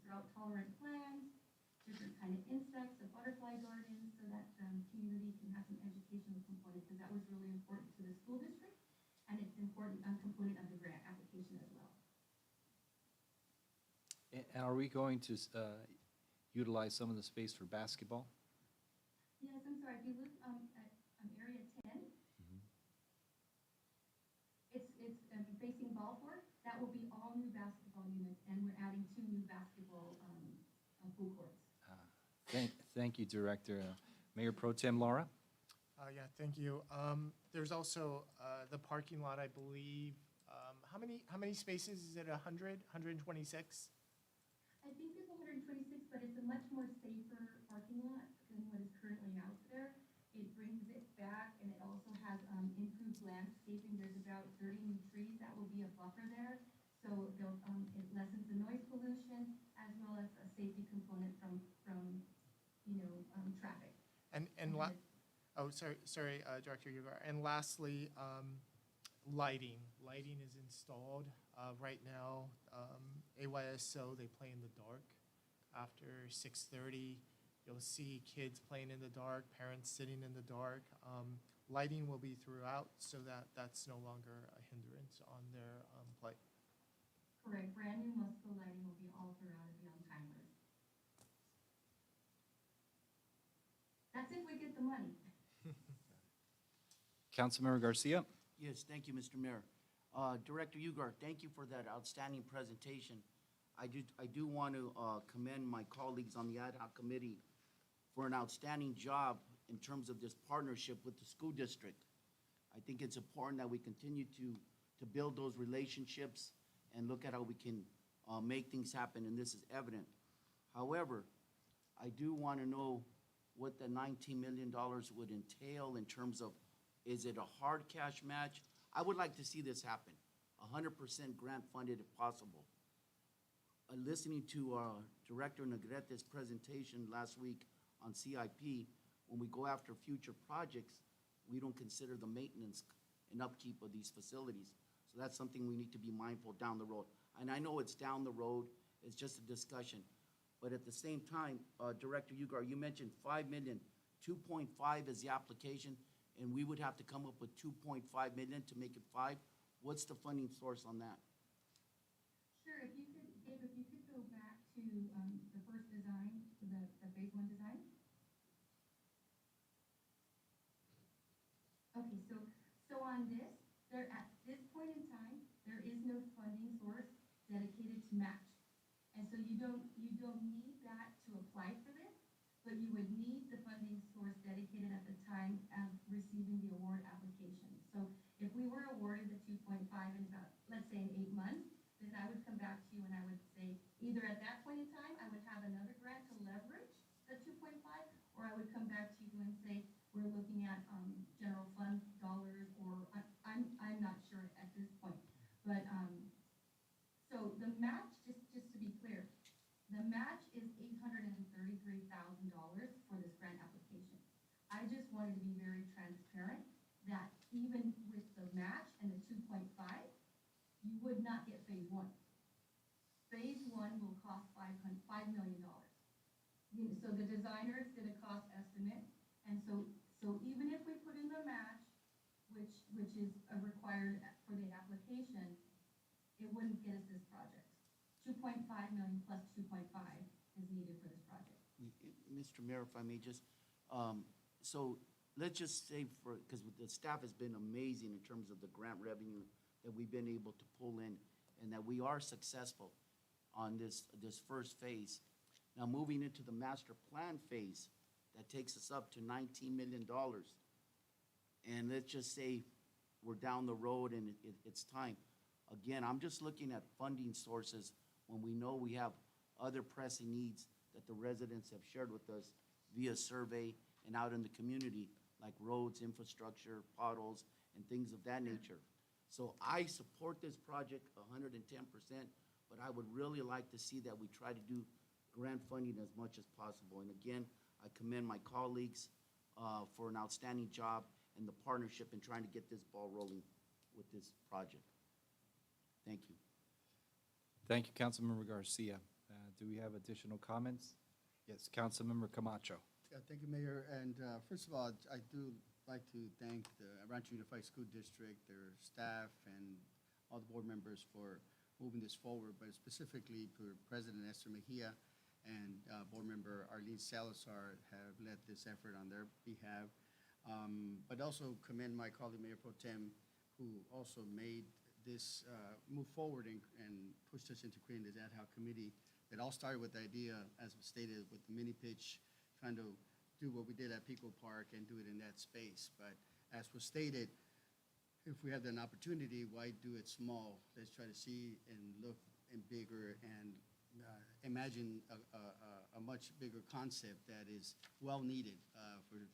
drought-tolerant plants, different kind of insects, a butterfly garden, so that community can have some educational component, because that was really important to the school district, and it's important component of the grant application as well. And are we going to utilize some of the space for basketball? Yes, I'm sorry, if you look at area 10, it's facing Balfour, that will be all new basketball units, and we're adding 2 new basketball pool courts. Thank you, Director. Mayor Pro Tem Laura? Yeah, thank you. There's also the parking lot, I believe. How many spaces? Is it 100, 126? I think it's 126, but it's a much more safer parking lot than what is currently out there. It brings it back, and it also has improved landscaping. There's about 30 new trees that will be a buffer there. So it lessens the noise pollution as well as a safety component from traffic. Sorry, Director Ugar. And lastly, lighting. Lighting is installed right now. AYSO, they play in the dark. After 6:30, you'll see kids playing in the dark, parents sitting in the dark. Lighting will be throughout, so that's no longer a hindrance on their play. Correct. Brand new Musco lighting will be all throughout. It'll be on timers. That's if we get the money. Councilmember Garcia? Yes, thank you, Mr. Mayor. Director Ugar, thank you for that outstanding presentation. I do want to commend my colleagues on the ad hoc committee for an outstanding job in terms of this partnership with the school district. I think it's important that we continue to build those relationships and look at how we can make things happen, and this is evident. However, I do want to know what the $19 million would entail in terms of, is it a hard cash match? I would like to see this happen, 100% grant funded if possible. Listening to Director Negrete's presentation last week on CIP, when we go after future projects, we don't consider the maintenance and upkeep of these facilities. So that's something we need to be mindful down the road. And I know it's down the road, it's just a discussion. But at the same time, Director Ugar, you mentioned 5 million, 2.5 is the application, and we would have to come up with 2.5 million to make it 5. What's the funding source on that? Sure, if you could, Dave, if you could go back to the first design, the phase 1 design. Okay, so on this, at this point in time, there is no funding source dedicated to match. And so you don't need that to apply for this, but you would need the funding source dedicated at the time of receiving the award application. So if we were awarded the 2.5 in about, let's say in 8 months, then I would come back to you and I would say, either at that point in time, I would have another grant to leverage the 2.5, or I would come back to you and say, we're looking at general fund dollars, or I'm not sure at this point. But so the match, just to be clear, the match is $833,000 for this grant application. I just wanted to be very transparent that even with the match and the 2.5, you would not get phase 1. Phase 1 will cost $5 million. So the designers did a cost estimate, and so even if we put in the match, which is required for the application, it wouldn't get us this project. 2.5 million plus 2.5 is needed for this project. Mr. Mayor, if I may just, so let's just say because the staff has been amazing in terms of the grant revenue that we've been able to pull in, and that we are successful on this first phase. Now, moving into the master plan phase, that takes us up to $19 million. And let's just say we're down the road and it's time. Again, I'm just looking at funding sources when we know we have other pressing needs that the residents have shared with us via survey and out in the community, like roads, infrastructure, potholes, and things of that nature. So I support this project 110%, but I would really like to see that we try to do grant funding as much as possible. And again, I commend my colleagues for an outstanding job and the partnership in trying to get this ball rolling with this project. Thank you. Thank you, Councilmember Garcia. Do we have additional comments? Yes, Councilmember Camacho. Yeah, thank you, Mayor. And first of all, I do like to thank the Rancho Unified School District, their staff, and all the board members for moving this forward, but specifically for President Esther Mejia and Board Member Arlene Salazar have led this effort on their behalf. But also commend my colleague Mayor Pro Tem, who also made this move forward and pushed us into creating this ad hoc committee that all started with the idea, as was stated, with the mini pitch, trying to do what we did at Pico Park and do it in that space. But as was stated, if we have an opportunity, why do it small? Let's try to see and look and bigger and imagine a much bigger concept that is well needed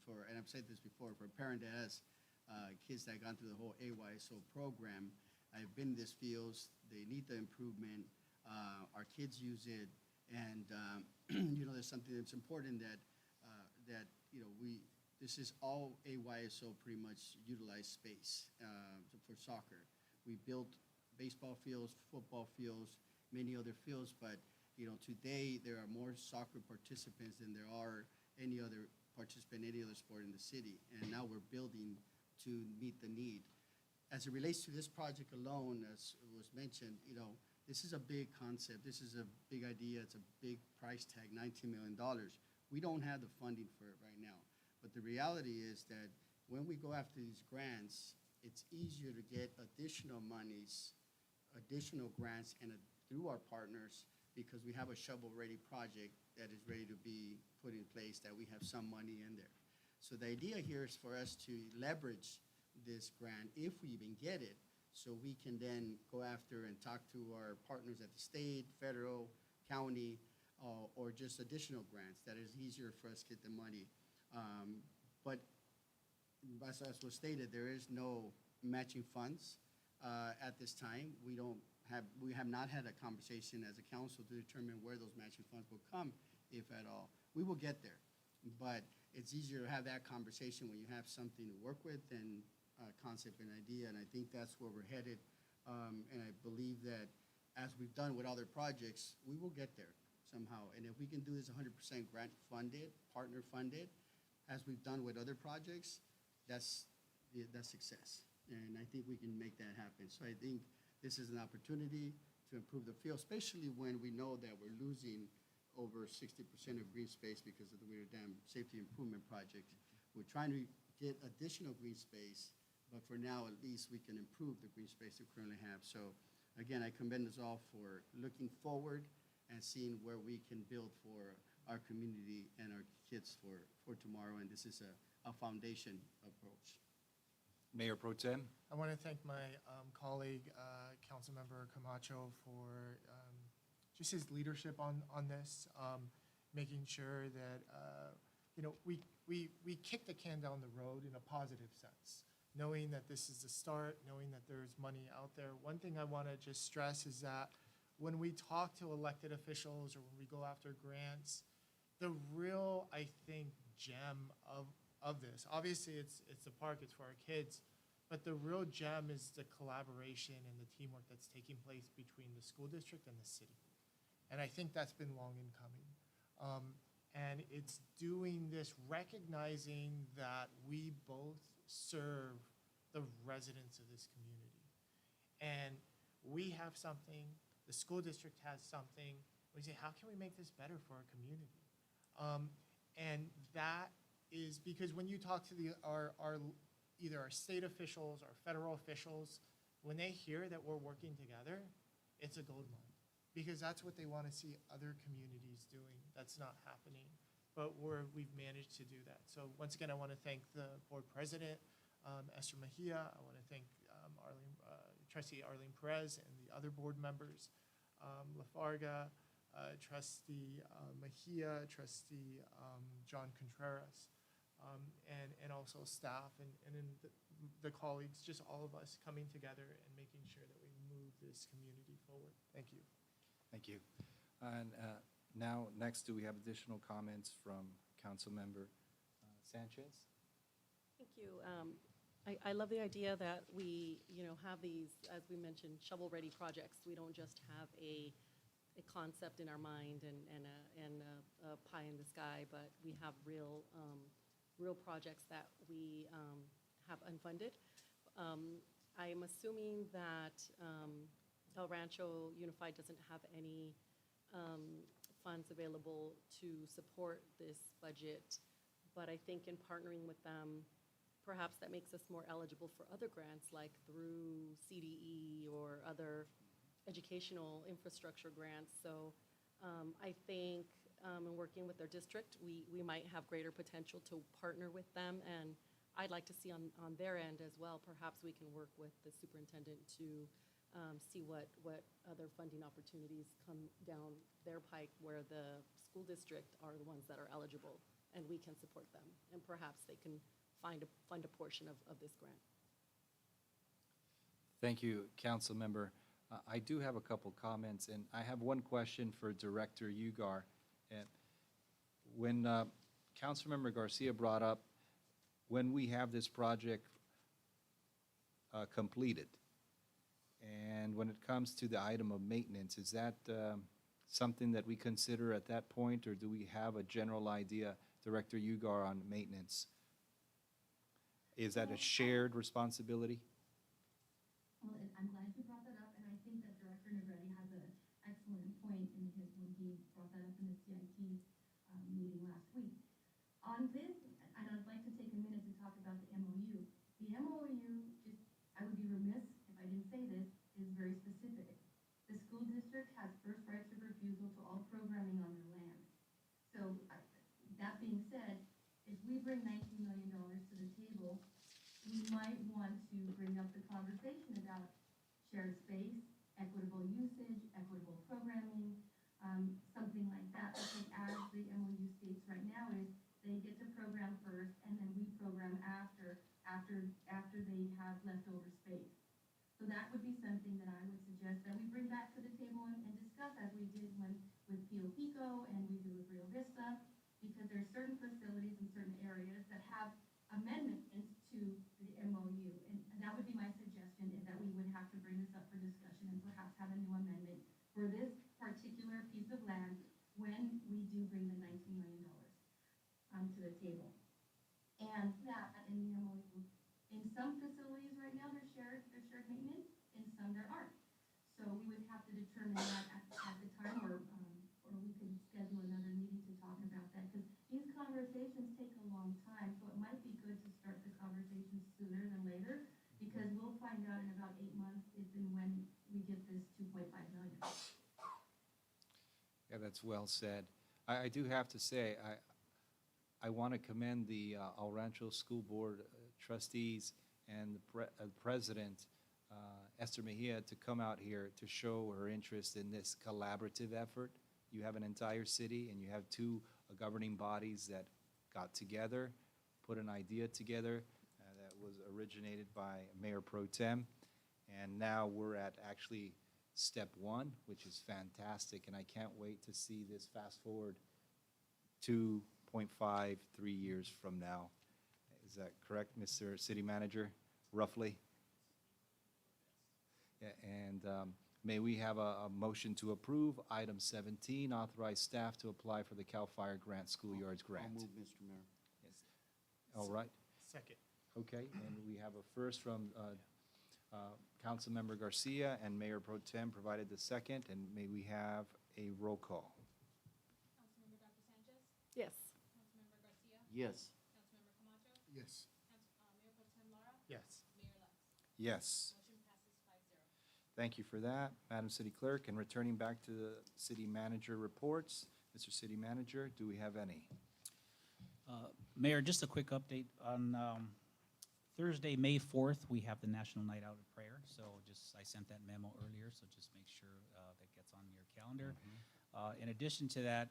for, and I've said this before, for a parent that has kids that have gone through the whole AYSO program. I've been in this fields, they need the improvement, our kids use it, and you know, there's something that's important that this is all AYSO pretty much utilized space for soccer. We built baseball fields, football fields, many other fields, but you know, today there are more soccer participants than there are any other participant in any other sport in the city, and now we're building to meet the need. As it relates to this project alone, as was mentioned, you know, this is a big concept. This is a big idea. It's a big price tag, $19 million. We don't have the funding for it right now. But the reality is that when we go after these grants, it's easier to get additional monies, additional grants, and through our partners, because we have a shovel-ready project that is ready to be put in place, that we have some money in there. So the idea here is for us to leverage this grant, if we even get it, so we can then go after and talk to our partners at the state, federal, county, or just additional grants. That is easier for us to get the money. But as was stated, there is no matching funds at this time. We have not had a conversation as a council to determine where those matching funds will come, if at all. We will get there, but it's easier to have that conversation when you have something to work with than a concept and idea, and I think that's where we're headed. And I believe that as we've done with other projects, we will get there somehow. And if we can do this 100% grant funded, partner funded, as we've done with other projects, that's success. And I think we can make that happen. So I think this is an opportunity to improve the field, especially when we know that we're losing over 60% of green space because of the Weir Dam Safety Improvement Project. We're trying to get additional green space, but for now, at least we can improve the green space we currently have. So again, I commend us all for looking forward and seeing where we can build for our community and our kids for tomorrow. And this is a foundation approach. Mayor Pro Tem. I want to thank my colleague, Councilmember Camacho, for just his leadership on this, making sure that, you know, we kick the can down the road in a positive sense, knowing that this is the start, knowing that there's money out there. One thing I want to just stress is that when we talk to elected officials or when we go after grants, the real, I think, gem of this, obviously it's the park, it's for our kids, but the real gem is the collaboration and the teamwork that's taking place between the school district and the city. And I think that's been long in coming. And it's doing this, recognizing that we both serve the residents of this community. And we have something, the school district has something. We say, how can we make this better for our community? And that is because when you talk to either our state officials or federal officials, when they hear that we're working together, it's a gold mine. Because that's what they want to see other communities doing. That's not happening, but we've managed to do that. So once again, I want to thank the board president, Esther Mejia. I want to thank Trustee Arlene Perez and the other board members, Lafarga, Trustee Mejia, Trustee John Contreras, and also staff and then the colleagues, just all of us coming together and making sure that we move this community forward. Thank you. Thank you. And now, next, do we have additional comments from Councilmember Sanchez? Thank you. I love the idea that we, have these, as we mentioned, shovel-ready projects. We don't just have a concept in our mind and a pie in the sky, but we have real projects that we have unfunded. I am assuming that El Rancho Unified doesn't have any funds available to support this budget, but I think in partnering with them, perhaps that makes us more eligible for other grants, like through CDE or other educational infrastructure grants. So I think in working with their district, we might have greater potential to partner with them. And I'd like to see on their end as well, perhaps we can work with the superintendent to see what other funding opportunities come down their pike where the school district are the ones that are eligible, and we can support them. And perhaps they can fund a portion of this grant. Thank you, Councilmember. I do have a couple comments, and I have one question for Director Ugar. And when Councilmember Garcia brought up, when we have this project completed, and when it comes to the item of maintenance, is that something that we consider at that point, or do we have a general idea, Director Ugar, on maintenance? Is that a shared responsibility? Well, I'm glad you brought that up, and I think that Director Negrete has an excellent point in when he brought that up in the CIT meeting last week. On this, and I'd like to take a minute to talk about the MOU. The MOU, I would be remiss if I didn't say this, is very specific. The school district has first rights of refusal to all programming on their land. So that being said, if we bring $19 million to the table, we might want to bring up the conversation about shared space, equitable usage, equitable programming, something like that. Because as the MOU states right now is they get to program first and then we program after they have leftover space. So that would be something that I would suggest that we bring back to the table and discuss, as we did with Pico and we do with Rio Vista, because there are certain facilities in certain areas that have amendments to the MOU. And that would be my suggestion, is that we would have to bring this up for discussion and perhaps have a new amendment for this particular piece of land when we do bring the $19 million to the table. And that in the MOU, in some facilities right now, there's shared maintenance, in some there aren't. So we would have to determine that at the time, or we could schedule another meeting to talk about that, because these conversations take a long time, so it might be good to start the conversations sooner than later, because we'll find out in about 8 months if and when we get this $2.5 million. Yeah, that's well said. I do have to say, I want to commend the El Rancho School Board trustees and the president, Esther Mejia, to come out here to show her interest in this collaborative effort. You have an entire city and you have two governing bodies that got together, put an idea together that was originated by Mayor Pro Tem. And now we're at actually step one, which is fantastic. And I can't wait to see this fast forward 2.5, 3 years from now. Is that correct, Mr. City Manager, roughly? Yeah, and may we have a motion to approve item 17, authorize staff to apply for the CAL FIRE Grant Schoolyards Grant? I'll move, Mr. Mayor. Yes. All right. Second. Okay, and we have a first from Councilmember Garcia, and Mayor Pro Tem provided the second, and may we have a roll call? Councilmember Dr. Sanchez? Yes. Councilmember Garcia? Yes. Councilmember Camacho? Yes. Mayor Pro Tem Lara? Yes. Mayor Lux? Yes. Motion passes 5-0. Thank you for that, Madam City Clerk. And returning back to the City Manager reports, Mr. City Manager, do we have any? Mayor, just a quick update on Thursday, May 4th, we have the National Night Out of Prayer. So I sent that memo earlier, so just make sure that gets on your calendar. In addition to that,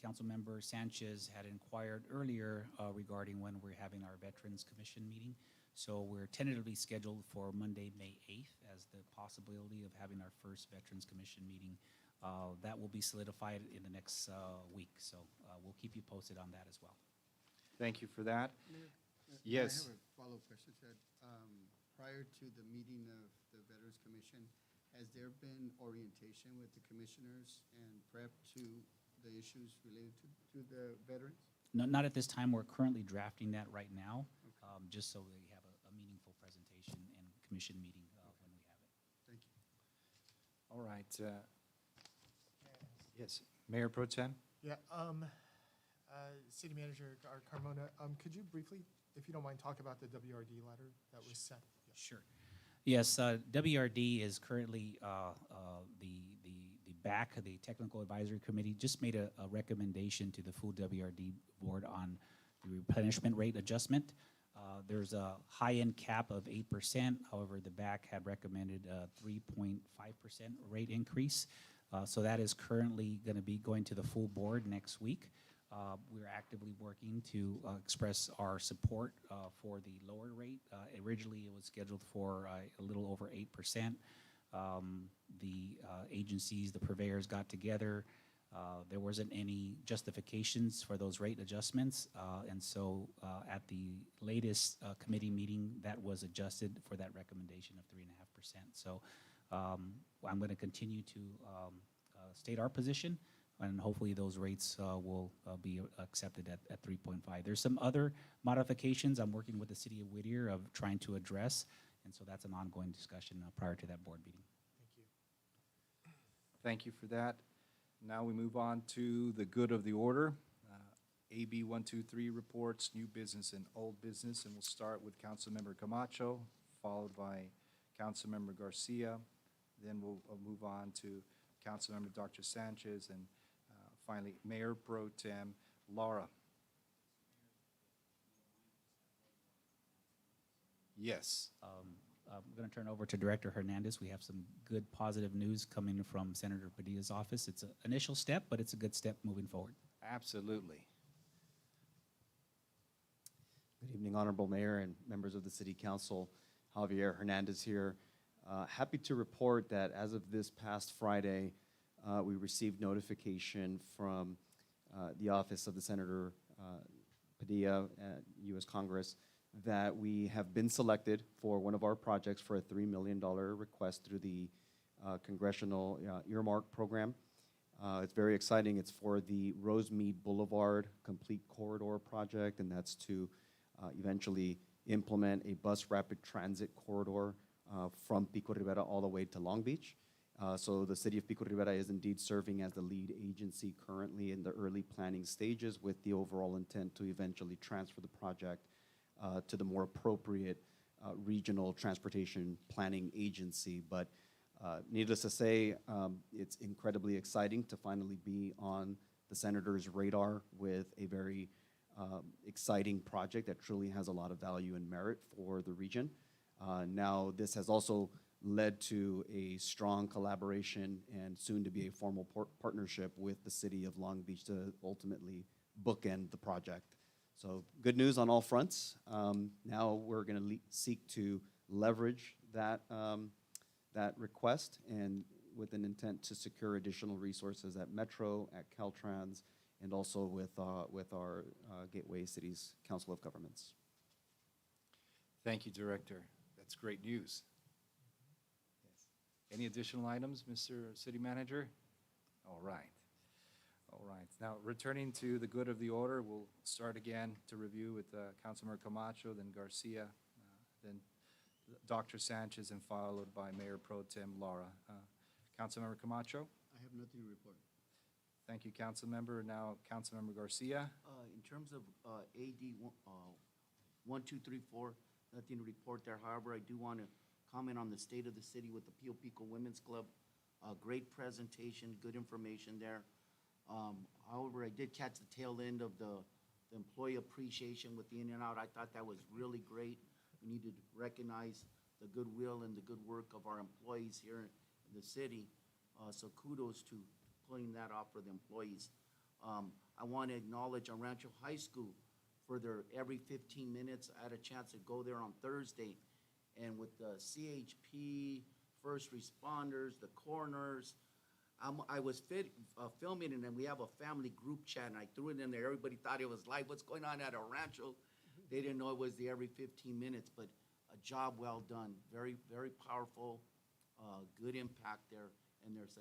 Councilmember Sanchez had inquired earlier regarding when we're having our Veterans Commission meeting. So we're tentatively scheduled for Monday, May 8th as the possibility of having our first Veterans Commission meeting That will be solidified in the next week, so we'll keep you posted on that as well. Thank you for that. Mayor, Yes. I have a follow-up question. Said, prior to the meeting of the Veterans Commission, has there been orientation with the commissioners and prep to the issues related to the veterans? No, not at this time. We're currently drafting that right now, just so we have a meaningful presentation and commission meeting when we have it. Thank you. All right. Yes, Mayor Pro Tem? Yeah, City Manager Carmona, could you briefly, if you don't mind, talk about the WRD letter that was sent? Yeah. Sure. Yes, WRD is currently the BAC, the Technical Advisory Committee, just made a recommendation to the full WRD board on the replenishment rate adjustment. There's a high-end cap of 8%. However, the BAC had recommended a 3.5% rate increase. So that is currently going to be going to the full board next week. We're actively working to express our support for the lower rate. Originally, it was scheduled for a little over 8%. The agencies, the purveyors got together. There wasn't any justifications for those rate adjustments. And so at the latest committee meeting, that was adjusted for that recommendation of 3.5%. So I'm going to continue to state our position, and hopefully those rates will be accepted at 3.5. There's some other modifications I'm working with the city of Whittier of trying to address, and so that's an ongoing discussion prior to that board meeting. Thank you. Thank you for that. Now we move on to the good of the order. AB 123 reports, new business and old business, and we'll start with Councilmember Camacho, followed by Councilmember Garcia. Then we'll move on to Councilmember Dr. Sanchez, and finally, Mayor Pro Tem Laura. Yes. I'm going to turn over to Director Hernandez. We have some good positive news coming from Senator Padilla's office. It's an initial step, but it's a good step moving forward. Absolutely. Good evening, Honorable Mayor and members of the City Council. Javier Hernandez here. Happy to report that as of this past Friday, we received notification from the office of the Senator Padilla at U.S. Congress that we have been selected for one of our projects for a $3 million request through the Congressional Earmark Program. It's very exciting. It's for the Rosemead Boulevard Complete Corridor Project, and that's to eventually implement a bus rapid transit corridor from Pico Rivera all the way to Long Beach. So the city of Pico Rivera is indeed serving as the lead agency currently in the early planning stages with the overall intent to eventually transfer the project to the more appropriate regional transportation planning agency. But needless to say, it's incredibly exciting to finally be on the senator's radar with a very exciting project that truly has a lot of value and merit for the region. Now, this has also led to a strong collaboration and soon to be a formal partnership with the city of Long Beach to ultimately bookend the project. So good news on all fronts. Now we're going to seek to leverage that, that request and with an intent to secure additional resources at Metro, at Caltrans, and also with our Gateway Cities Council of Governments. Thank you, Director. That's great news. Yes. Any additional items, Mr. City Manager? All right. All right. Now, returning to the good of the order, we'll start again to review with Councilmember Camacho, then Garcia, then Dr. Sanchez, and followed by Mayor Pro Tem Lara. Councilmember Camacho? I have nothing to report. Thank you, Councilmember. Now, Councilmember Garcia. In terms of AD 1234, nothing to report there. However, I do want to comment on the state of the city with the Pico Women's Club. Great presentation, good information there. However, I did catch the tail end of the employee appreciation with the in and out. I thought that was really great. We need to recognize the goodwill and the good work of our employees here in the city. So kudos to pulling that off for the employees. I want to acknowledge Rancho High School for their every 15 minutes. I had a chance to go there on Thursday, and with the CHP, first responders, the coroners, I was filming, and then we have a family group chat, and I threw it in there. Everybody thought it was live. What's going on at El Rancho? They didn't know it was the every 15 minutes, but a job well done. Very, very powerful, good impact there. And there's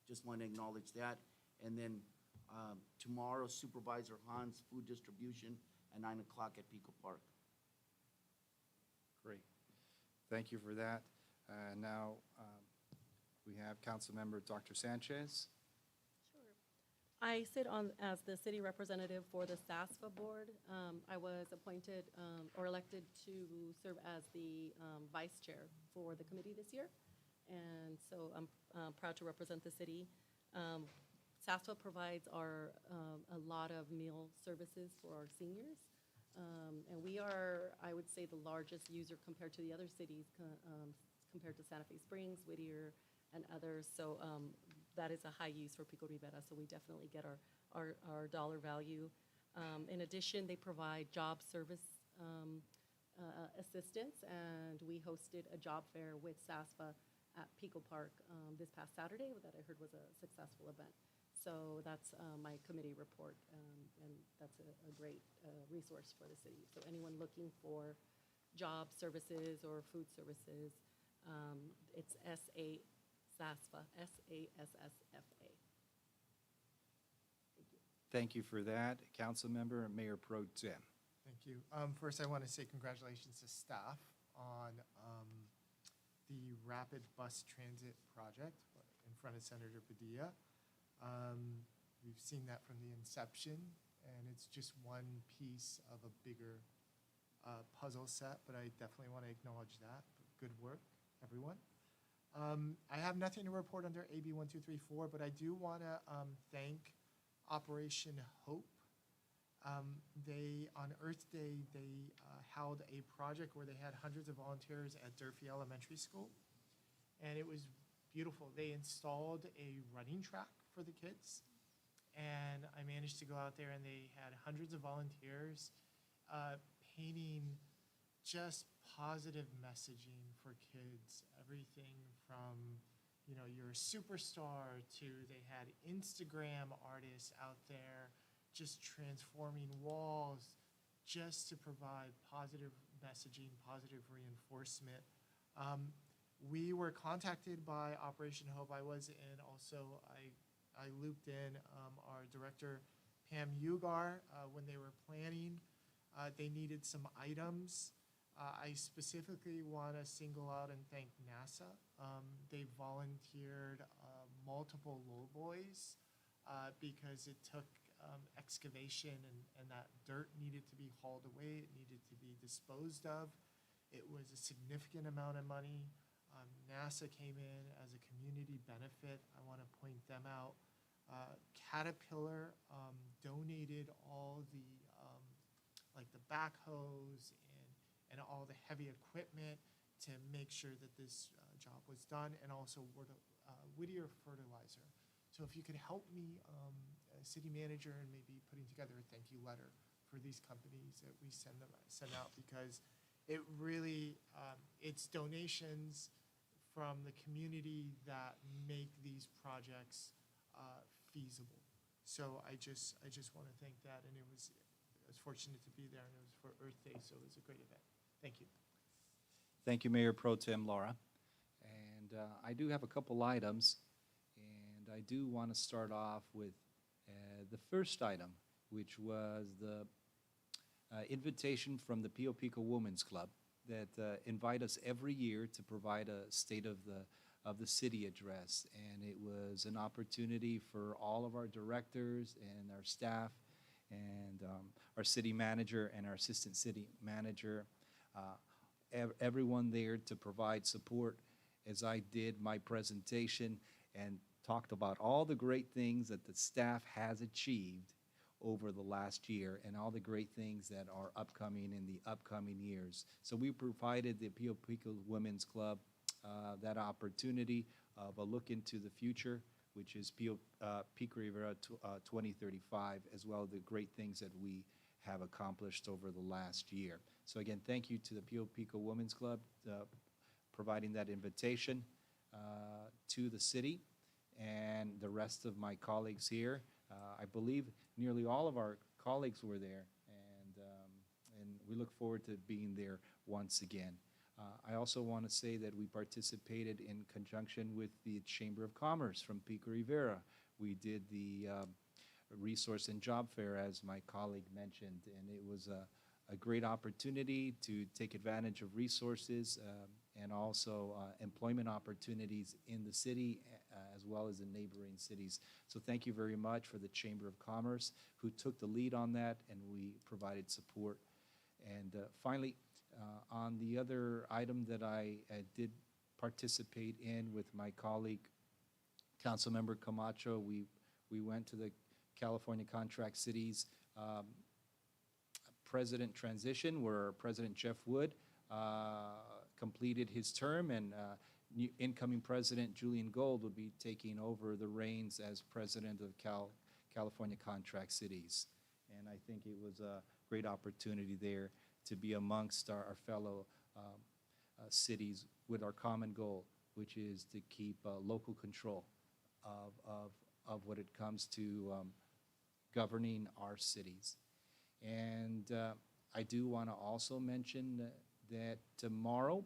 just want to acknowledge that. And then tomorrow, Supervisor Han's food distribution at 9 o'clock at Pico Park. Great. Thank you for that. Now, we have Councilmember Dr. Sanchez. Sure. I sit on as the city representative for the SASFA board. I was appointed or elected to serve as the vice chair for the committee this year. And so I'm proud to represent the city. SASFA provides a lot of meal services for our seniors. And we are, I would say, the largest user compared to the other cities, compared to Santa Fe Springs, Whittier, and others. So that is a high use for Pico Rivera, so we definitely get our dollar value. In addition, they provide job service assistance, and we hosted a job fair with SASFA at Pico Park this past Saturday that I heard was a successful event. So that's my committee report, and that's a great resource for the city. So anyone looking for job services or food services, it's SASFA, SASSFA. Thank you. Thank you for that. Councilmember and Mayor Pro Tem. Thank you. First, I want to say congratulations to staff on the rapid bus transit project in front of Senator Padilla. We've seen that from the inception, and it's just one piece of a bigger puzzle set, but I definitely want to acknowledge that. Good work, everyone. I have nothing to report under AB 1234, but I do want to thank Operation Hope. On Earth Day, they held a project where they had hundreds of volunteers at Durfee Elementary School, and it was beautiful. They installed a running track for the kids, and I managed to go out there, and they had hundreds of volunteers painting just positive messaging for kids, everything from, you know, you're a superstar to they had Instagram artists out there just transforming walls just to provide positive messaging, positive reinforcement. We were contacted by Operation Hope. I was in also, I looped in our director, Pam Ugar, when they were planning. They needed some items. I specifically want to single out and thank NASA. They volunteered multiple lowboys because it took excavation and that dirt needed to be hauled away. It needed to be disposed of. It was a significant amount of money. NASA came in as a community benefit. I want to point them out. Caterpillar donated all the like the backhoes and all the heavy equipment to make sure that this job was done, and also Whittier Fertilizer. So if you could help me, city manager, and maybe putting together a thank you letter for these companies that we send out, because it really, it's donations from the community that make these projects feasible. So I just want to thank that, and I was fortunate to be there, and it was for Earth Day, so it was a great event. Thank you. Thank you, Mayor Pro Tem Laura. And I do have a couple items, and I do want to start off with the first item, which was the invitation from the Pico Women's Club that invite us every year to provide a state of the city address. And it was an opportunity for all of our directors and our staff and our city manager and our assistant city manager, everyone there to provide support as I did my presentation and talked about all the great things that the staff has achieved over the last year and all the great things that are upcoming in the upcoming years. So we provided the Pico Women's Club that opportunity of a look into the future, which is Pico Rivera 2035, as well as the great things that we have accomplished over the last year. So again, thank you to the Pico Women's Club providing that invitation to the city, and the rest of my colleagues here. I believe nearly all of our colleagues were there, and we look forward to being there once again. I also want to say that we participated in conjunction with the Chamber of Commerce from Pico Rivera. We did the Resource and Job Fair, as my colleague mentioned, and it was a great opportunity to take advantage of resources and also employment opportunities in the city as well as in neighboring cities. So thank you very much for the Chamber of Commerce who took the lead on that, and we provided support. And finally, on the other item that I did participate in with my colleague, Councilmember Camacho, we went to the California Contract Cities President transition, where President Jeff Wood completed his term, and incoming President Julian Gold will be taking over the reins as President of California Contract Cities. And I think it was a great opportunity there to be amongst our fellow cities with our common goal, which is to keep local control of what it comes to governing our cities. And I do want to also mention that tomorrow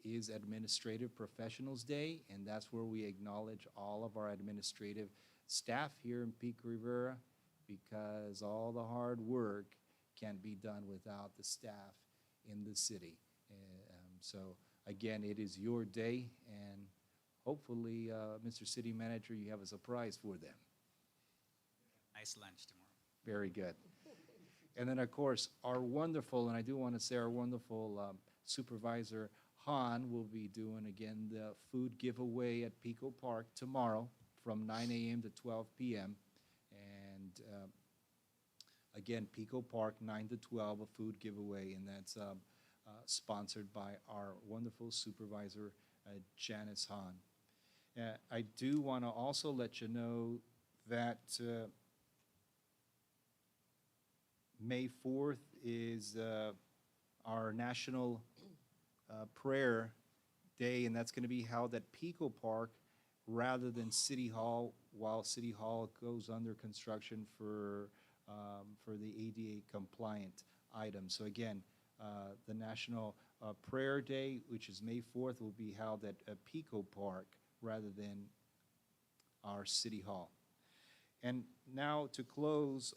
is Administrative Professionals Day, and that's where we acknowledge all of our administrative staff here in Pico Rivera, because all the hard work can't be done without the staff in the city. So again, it is your day, and hopefully, Mr. City Manager, you have a surprise for them. Nice lunch tomorrow. Very good. And then, of course, our wonderful, and I do want to say our wonderful Supervisor Han will be doing, again, the food giveaway at Pico Park tomorrow from 9 a.m. to 12 p.m. And again, Pico Park, 9 to 12, a food giveaway, and that's sponsored by our wonderful Supervisor, Janice Han. I do want to also let you know that May 4th is our National Prayer Day, and that's going to be held at Pico Park rather than City Hall, while City Hall goes under construction for the ADA compliant items. So again, the National Prayer Day, which is May 4th, will be held at Pico Park rather than our City Hall. And now to close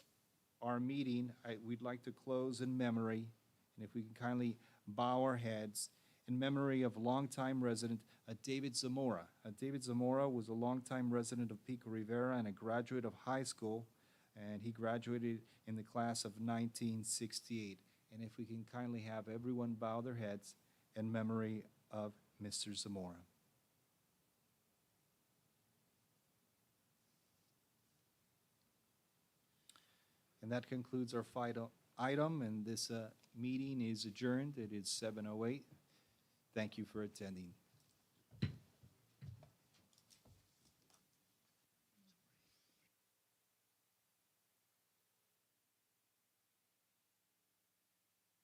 our meeting, we'd like to close in memory, and if we can kindly bow our heads, in memory of longtime resident David Zamora. David Zamora was a longtime resident of Pico Rivera and a graduate of high school, and he graduated in the class of 1968. And if we can kindly have everyone bow their heads in memory of Mr. Zamora. And that concludes our final item, and this meeting is adjourned. It is 7:08. Thank you for attending.